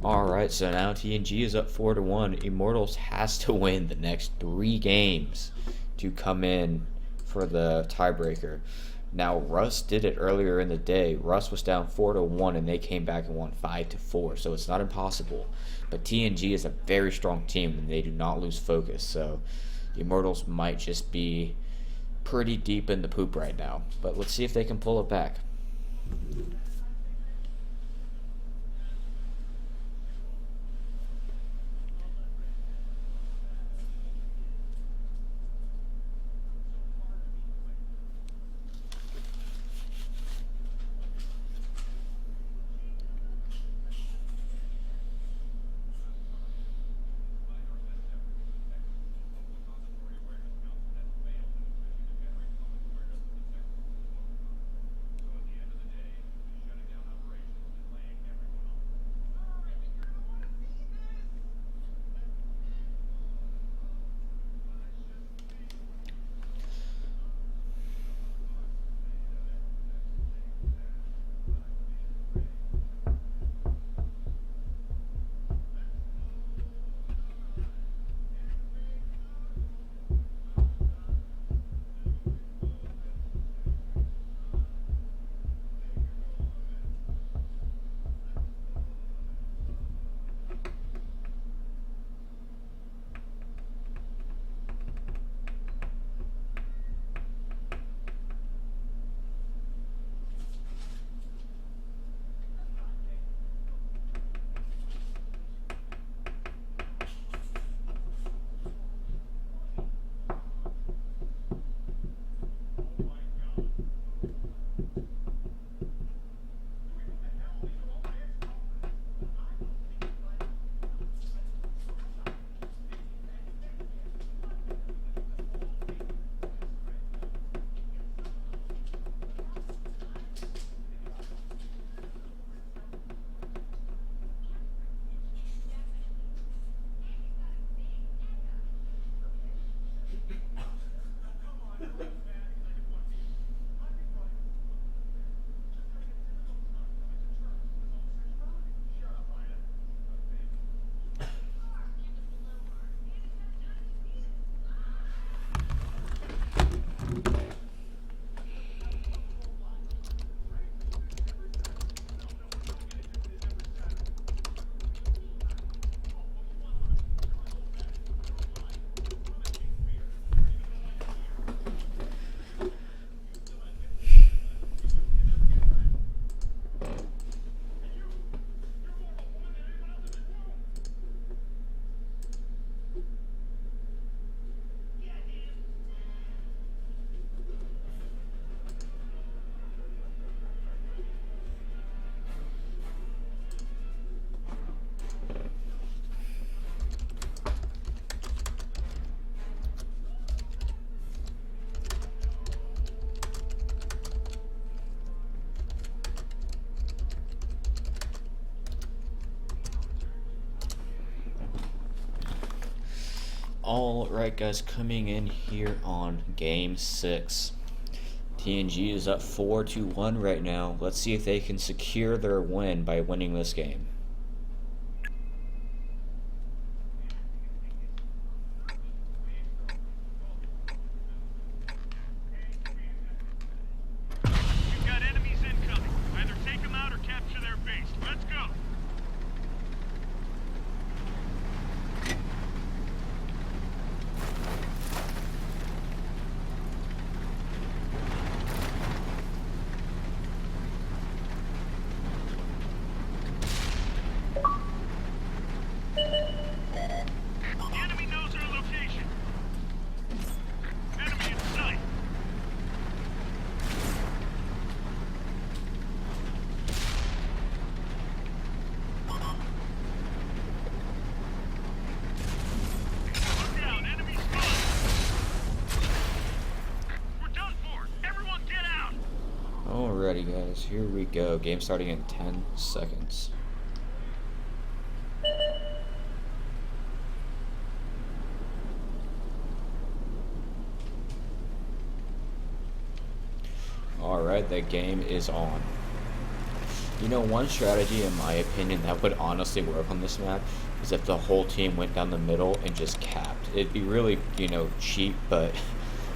Alright, so now TNG is up 4-1. Immortals has to win the next 3 games to come in for the tiebreaker. Now, Russ did it earlier in the day. Russ was down 4-1, and they came back and won 5-4, so it's not impossible. But TNG is a very strong team, and they do not lose focus, so Immortals might just be pretty deep in the poop right now. But let's see if they can pull it back. Alright guys, coming in here on Game 6. TNG is up 4-1 right now. Let's see if they can secure their win by winning this game. We've got enemies incoming. Either take them out or capture their base. Let's go. The enemy knows our location. Enemy in sight. Look out, enemy spotted. We're done for. Everyone get out. Alrighty guys, here we go. Game starting in 10 seconds. Alright, the game is on. You know, one strategy, in my opinion, that would honestly work on this map is if the whole team went down the middle and just capped. It'd be really, you know, cheap, but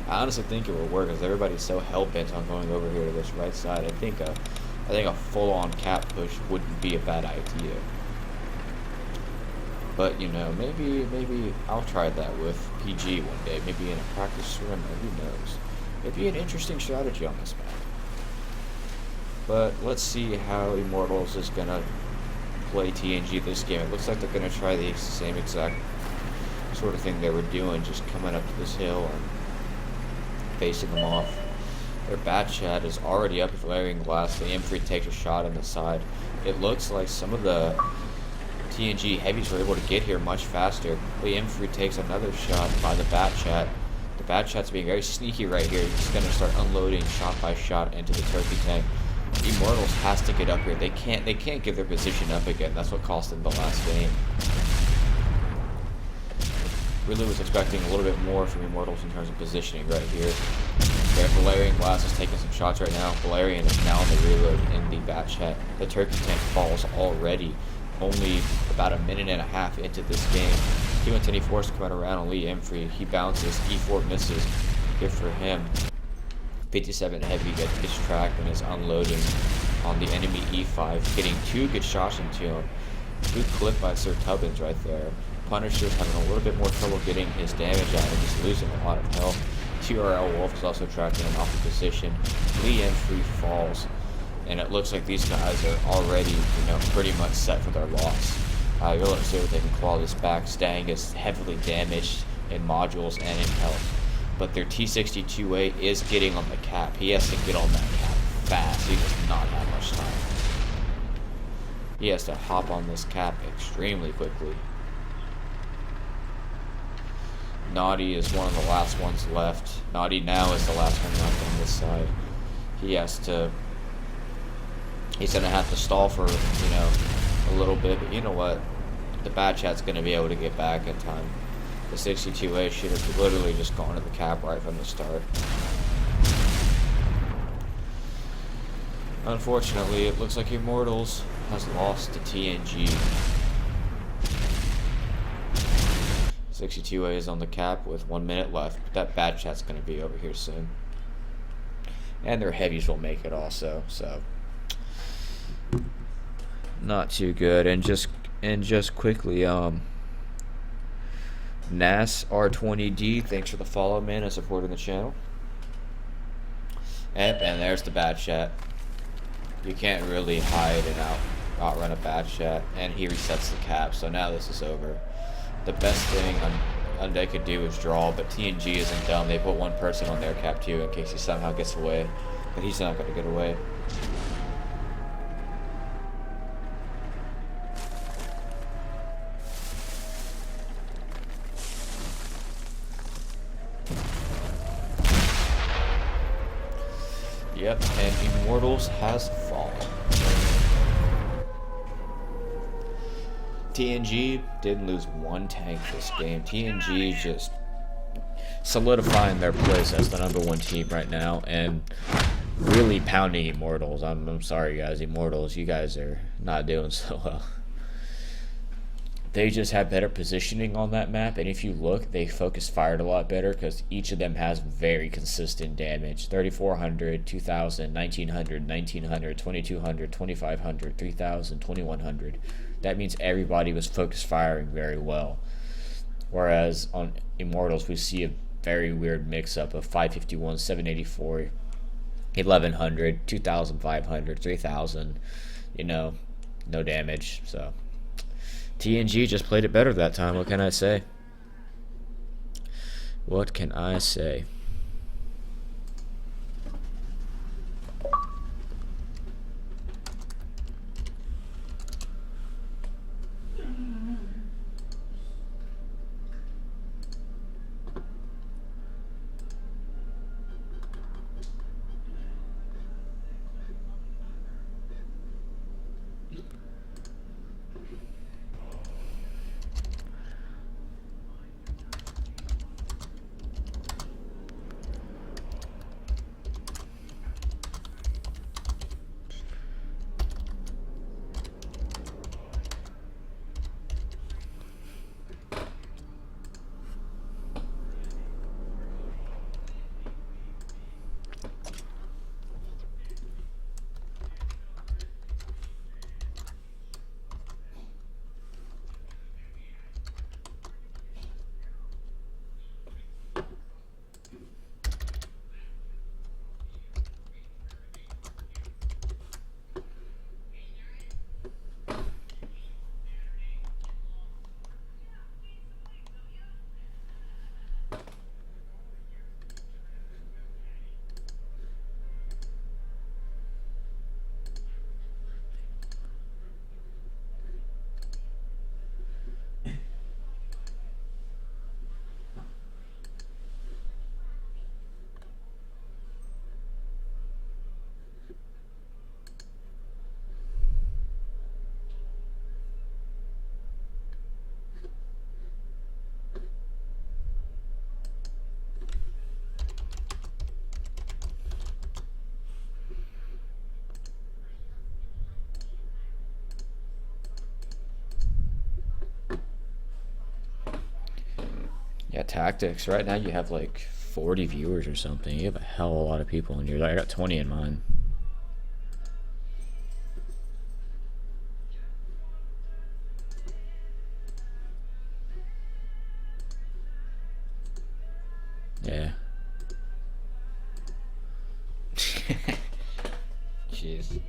I honestly think it would work because everybody's so hell-bent on going over here to this right side. I think a full-on cap push wouldn't be a bad idea. But, you know, maybe I'll try that with PG one day. Maybe in a practice swimmer, who knows. It'd be an interesting strategy on this map. But let's see how Immortals is gonna play TNG this game. It looks like they're gonna try the same exact sort of thing they were doing, just coming up to this hill and facing them off. Their bat chat is already up with layering glass. The M3 takes a shot on the side. It looks like some of the TNG heavies were able to get here much faster. The M3 takes another shot by the bat chat. The bat chat's being very sneaky right here. He's gonna start unloading shot by shot into the turkey tank. Immortals has to get up here. They can't give their position up again. That's what cost them the last game. Really was expecting a little bit more from Immortals in terms of positioning right here. Valerian Glass is taking some shots right now. Valerian is now on the reload in the bat chat. The turkey tank falls already. Only about a minute and a half into this game. T-124 is coming around on Lee M3. He bounces. E4 misses. Good for him. 57 Heavy gets tracked and is unloading on the enemy E5, getting two good shots into him. Good clip by Sir Tubbins right there. Punisher's having a little bit more trouble getting his damage out and just losing a lot of health. TRL Wolf is also tracking an off the position. Lee M3 falls, and it looks like these guys are already, you know, pretty much set for their loss. You'll have to see if they can claw this back. Stang is heavily damaged in modules and in health. But their T-62A is getting on the cap. He has to get on that cap fast. He does not have much time. He has to hop on this cap extremely quickly. Naughty is one of the last ones left. Naughty now is the last one left on this side. He's gonna have to stall for, you know, a little bit, but you know what? The bat chat's gonna be able to get back in time. The 62A should have literally just gone to the cap right from the start. Unfortunately, it looks like Immortals has lost to TNG. 62A is on the cap with 1 minute left, but that bat chat's going to be over here soon. And their heavies will make it also, so not too good. And just quickly, NAS R20D, thanks for the follow, man, and supporting the channel. And there's the bat chat. You can't really hide and outrun a bat chat, and he resets the cap, so now this is over. The best thing Undead could do is draw, but TNG isn't dumb. They put one person on their cap too in case he somehow gets away, but he's not going to get away. Yep, and Immortals has fallen. TNG didn't lose one tank this game. TNG just solidifying their place as the #1 team right now and really pounding Immortals. I'm sorry, guys. Immortals, you guys are not doing so well. They just have better positioning on that map, and if you look, they focus fired a lot better because each of them has very consistent damage. 3400, 2000, 1900, 1900, 2200, 2500, 3000, 2100. That means everybody was focus firing very well. Whereas on Immortals, we see a very weird mix-up of 551, 784, 1100, 2500, 3000, no damage. So TNG just played it better that time. What can I say? What can I say? Yeah, tactics. Right now you have like 40 viewers or something. You have a hell of a lot of people in here. I got 20 in mine. Yeah. Jeez.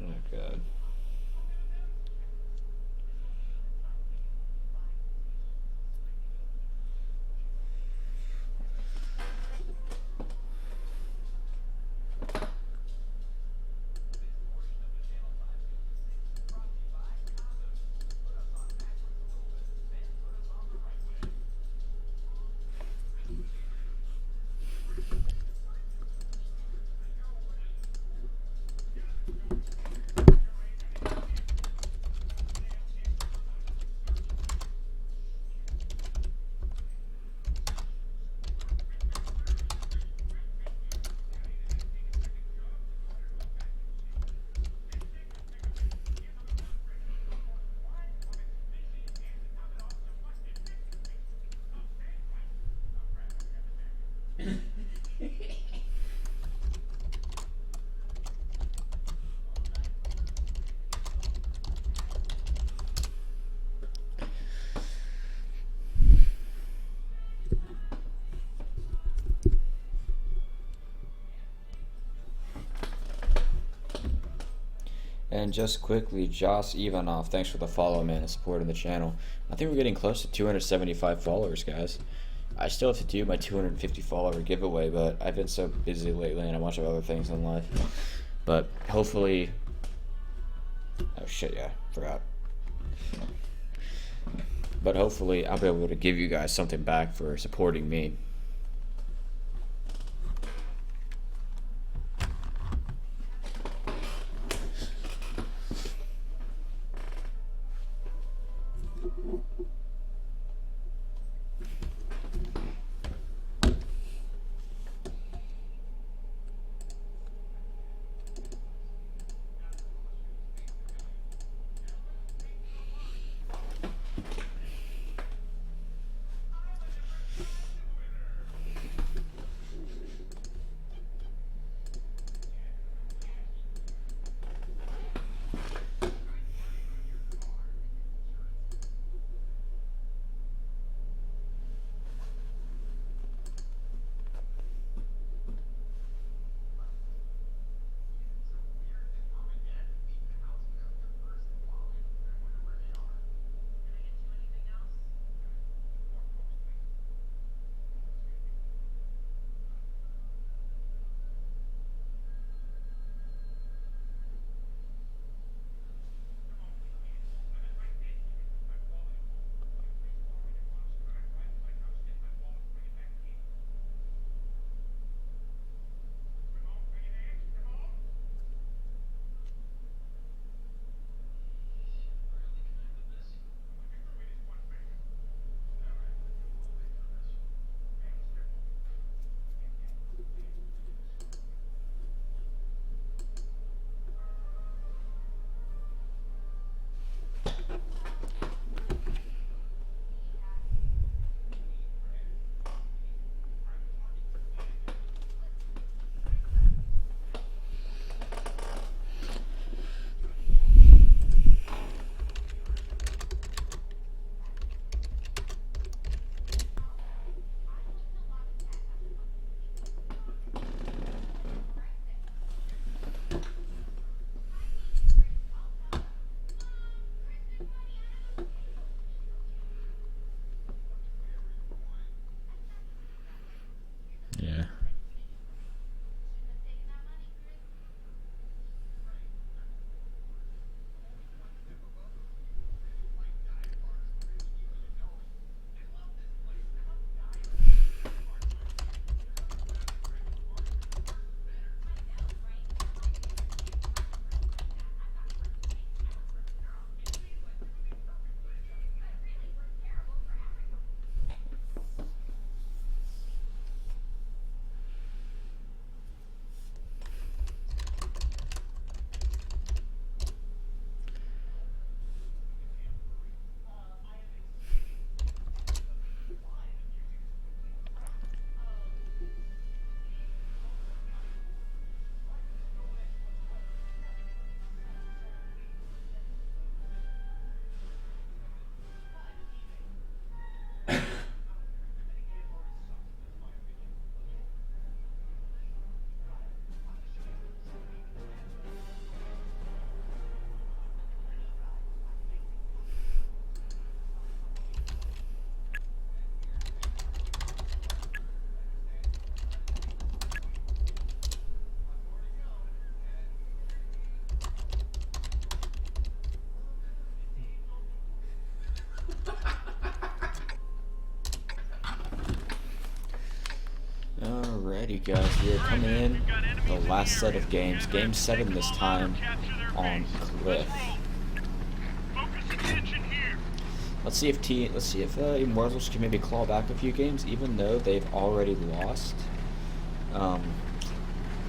Oh god. And just quickly, Joss Ivanov, thanks for the follow, man, and supporting the channel. I think we're getting close to 275 followers, guys. I still have to do my 250 follower giveaway, but I've been so busy lately and a bunch of other things in life. But hopefully... Oh shit, yeah, forgot. But hopefully I'll be able to give you guys something back for supporting me. Yeah. Alrighty guys, we are coming in the last set of games. Game 7 this time on Cliff. Let's see if Immortals can maybe claw back a few games, even though they've already lost.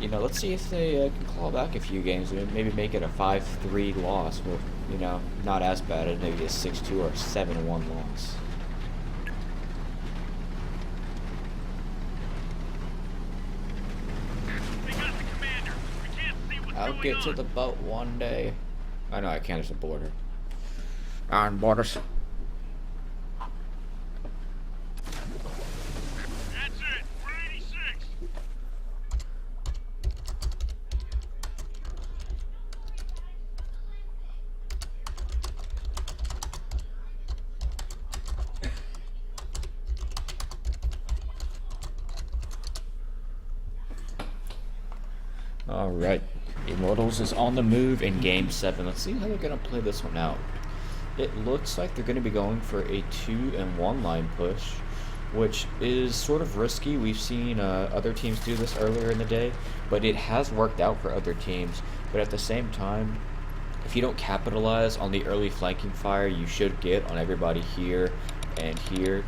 You know, let's see if they can claw back a few games and maybe make it a 5-3 loss, or you know, not as bad as maybe a 6-2 or 7-1 loss. I'll get to the boat one day. I know I can't, there's a border. On borders. That's it. We're 86. Alright. Immortals is on the move in Game 7. Let's see how they're going to play this one out. it looks like they're going to be going for a 2-and-1 line push, which is sort of risky. We've seen other teams do this earlier in the day, but it has worked out for other teams. But at the same time, if you don't capitalize on the early flanking fire you should get on everybody here and here,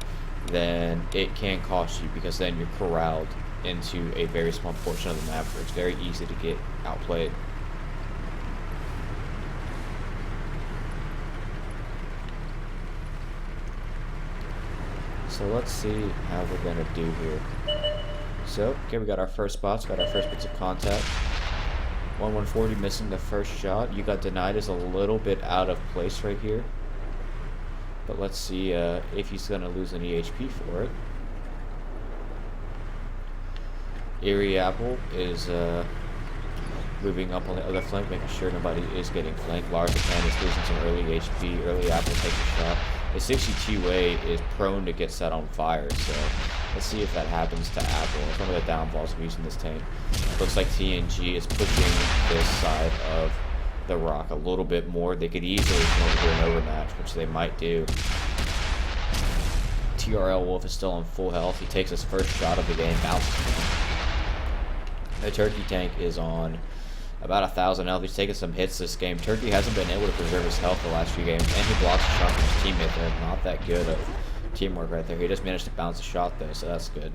then it can cost you, because then you're corralled into a very small portion of the map where it's very easy to get outplayed. So let's see how we're gonna do here. So, okay, we got our first spots, got our first bits of contact. 140 missing the first shot. You got denied is a little bit out of place right here. But let's see if he's gonna lose any HP for it. Eerie Apple is moving up on the other flank, making sure nobody is getting flanked. Larzapan is losing some early HP. Early Apple takes a shot. The 62A is prone to get set on fire, so let's see if that happens to Apple. Some of the downfalls of using this tank. Looks like TNG is pushing this side of the rock a little bit more. They could easily come over here and overmatch, which they might do. TRL Wolf is still on full health. He takes his first shot of the game, bounces. The Turkey tank is on about 1,000 health. He's taken some hits this game. Turkey hasn't been able to preserve his health the last few games, and he blocks a shot from his teammate there. Not that good of teamwork right there. He just managed to bounce a shot though, so that's good.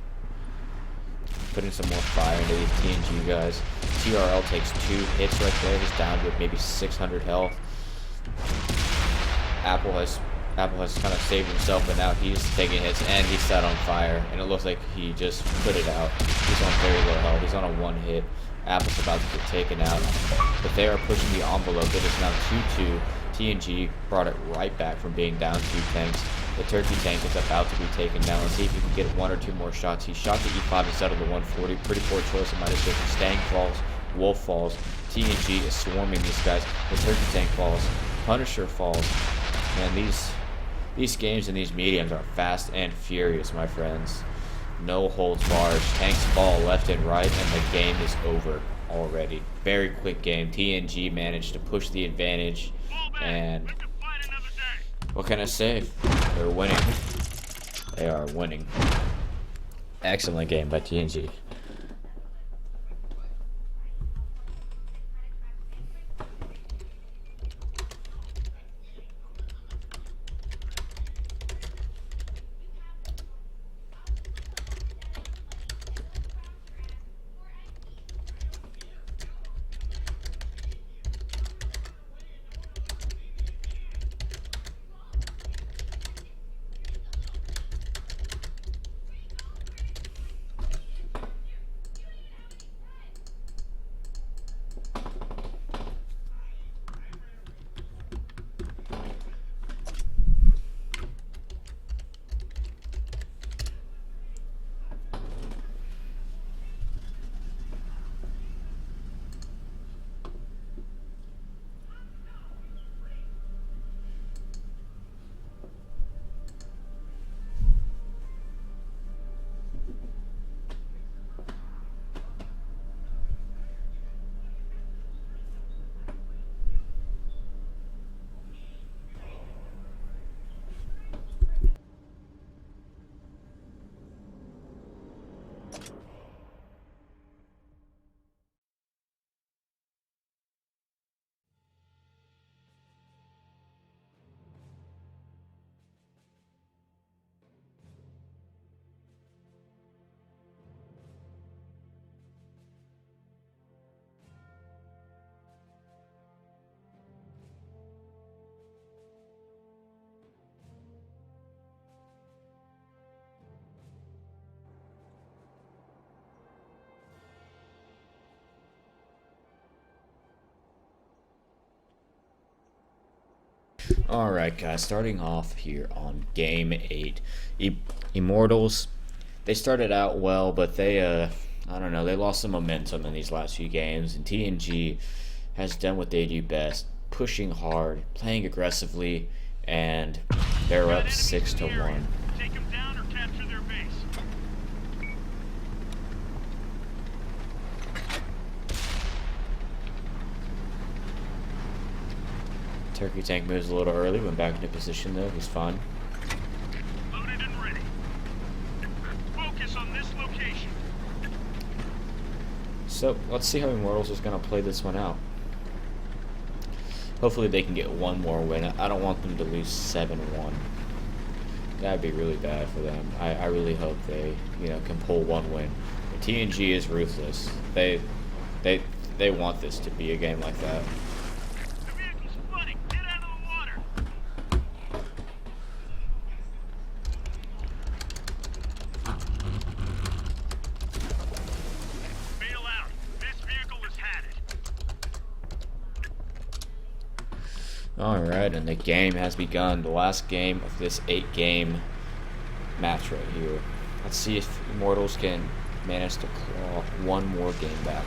Putting some more fire into these TNG guys. TRL takes 2 hits right there. He's down to maybe 600 health. Apple has kind of saved himself, but now he's taking hits and he's set on fire, and it looks like he just put it out. He's on very low health. He's on a 1 hit. Apple's about to get taken out, but they are pushing the envelope. It is now 2-2. TNG brought it right back from being down 2 tanks. The Turkey tank is about to be taken down. Let's see if he can get 1 or 2 more shots. He shot the E5 instead of the 140. Pretty poor choice. It might have taken. Stang falls. Wolf falls. TNG is swarming these guys. The Turkey tank falls. Punisher falls. Man, these games and these mediums are fast and furious, my friends. No holds barred. Tanks fall left and right, and the game is over already. Very quick game. TNG managed to push the advantage, and what can I say? They're winning. They are winning. Excellent game by TNG. Alright guys, starting off here on Game 8. Immortals, they started out well, but they, I don't know, they lost some momentum in these last few games, and TNG has done what they do best, pushing hard, playing aggressively, and they're up 6-1. Take them down or capture their base. Turkey tank moves a little early, went back into position though, he's fine. Loaded and ready. Focus on this location. So, let's see how Immortals is going to play this one out. Hopefully they can get one more win. I don't want them to lose 7-1. That'd be really bad for them. I really hope they, can pull one win. But TNG is ruthless. They want this to be a game like that. The vehicle's flooding. Get out of the water. Bail out. This vehicle has had it. Alright, and the game has begun. The last game of this 8-game match right here. Let's see if Immortals can manage to claw one more game back.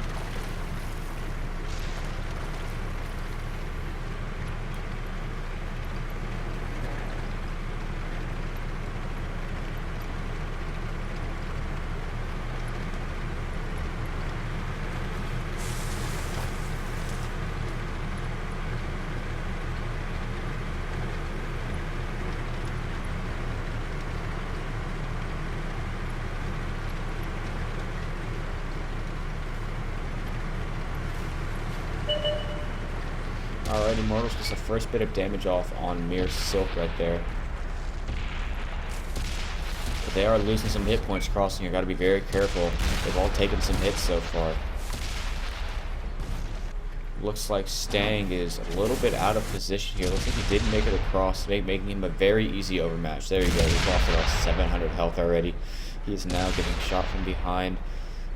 Alright, Immortals gets the first bit of damage off on Mere Silk right there. But they are losing some hit points crossing here. Got to be very careful. They've all taken some hits so far. Looks like Stang is a little bit out of position here. Looks like he didn't make it across, making him a very easy overmatch. There you go. He's lost about 700 health already. He is now getting shot from behind.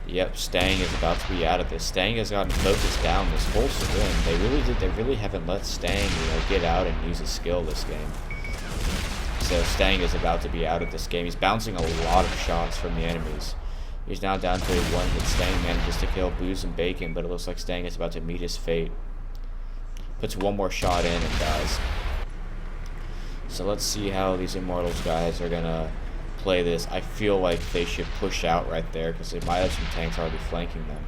Yep, Stang is about to be out of this. Stang has gotten focused down this whole swim. They really haven't let Stang, get out and use his skill this game. So Stang is about to be out of this game. He's bouncing a lot of shots from the enemies. He's now down to a one hit. Stang manages to kill Booze and Bacon, but it looks like Stang is about to meet his fate. Puts one more shot in and dies. So let's see how these Immortals guys are gonna play this. I feel like they should push out right there because they might have some tanks already flanking them.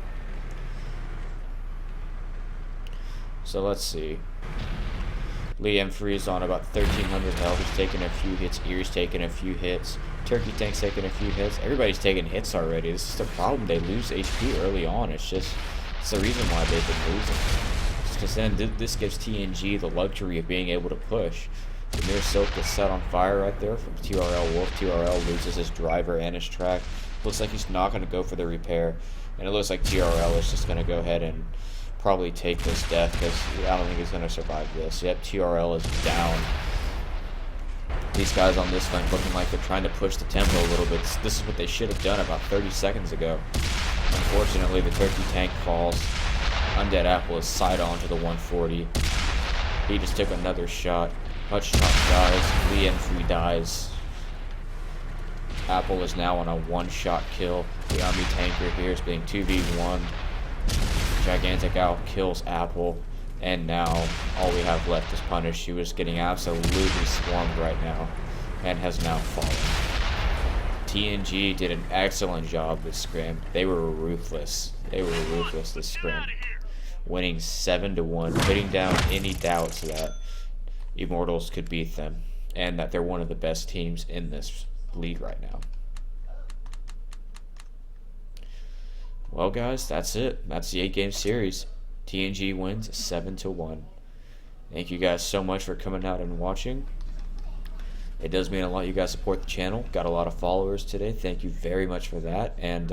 So let's see. Liam Freeze on about 1300 health. He's taking a few hits. Eer's taking a few hits. Turkey Tank's taking a few hits. Everybody's taking hits already. This is the problem. They lose HP early on. It's the reason why they've been losing. It's because then this gives TNG the luxury of being able to push. The Mere Silk gets set on fire right there from TRL Wolf. TRL loses his driver and his track. Looks like he's not going to go for the repair. And it looks like TRL is just going to go ahead and probably take this death because I don't think he's going to survive this. Yep, TRL is down. These guys on this flank looking like they're trying to push the tempo a little bit. This is what they should have done about 30 seconds ago. Unfortunately, the Turkey Tank falls. Undead Apple is side on to the 140. He just took another shot. Hutchtop dies. Liam Free dies. Apple is now on a one-shot kill. The Army Tanker here is being 2v1. Gigantic Owl kills Apple. And now all we have left is Punish. She was getting absolutely swarmed right now and has now fallen. TNG did an excellent job this scrim. They were ruthless. They were ruthless this scrim. Winning 7-1, putting down any doubts that Immortals could beat them and that they're one of the best teams in this league right now. Well, guys, that's it. That's the 8-game series. TNG wins 7-1. Thank you guys so much for coming out and watching. It does mean a lot you guys support the channel. Got a lot of followers today. Thank you very much for that. And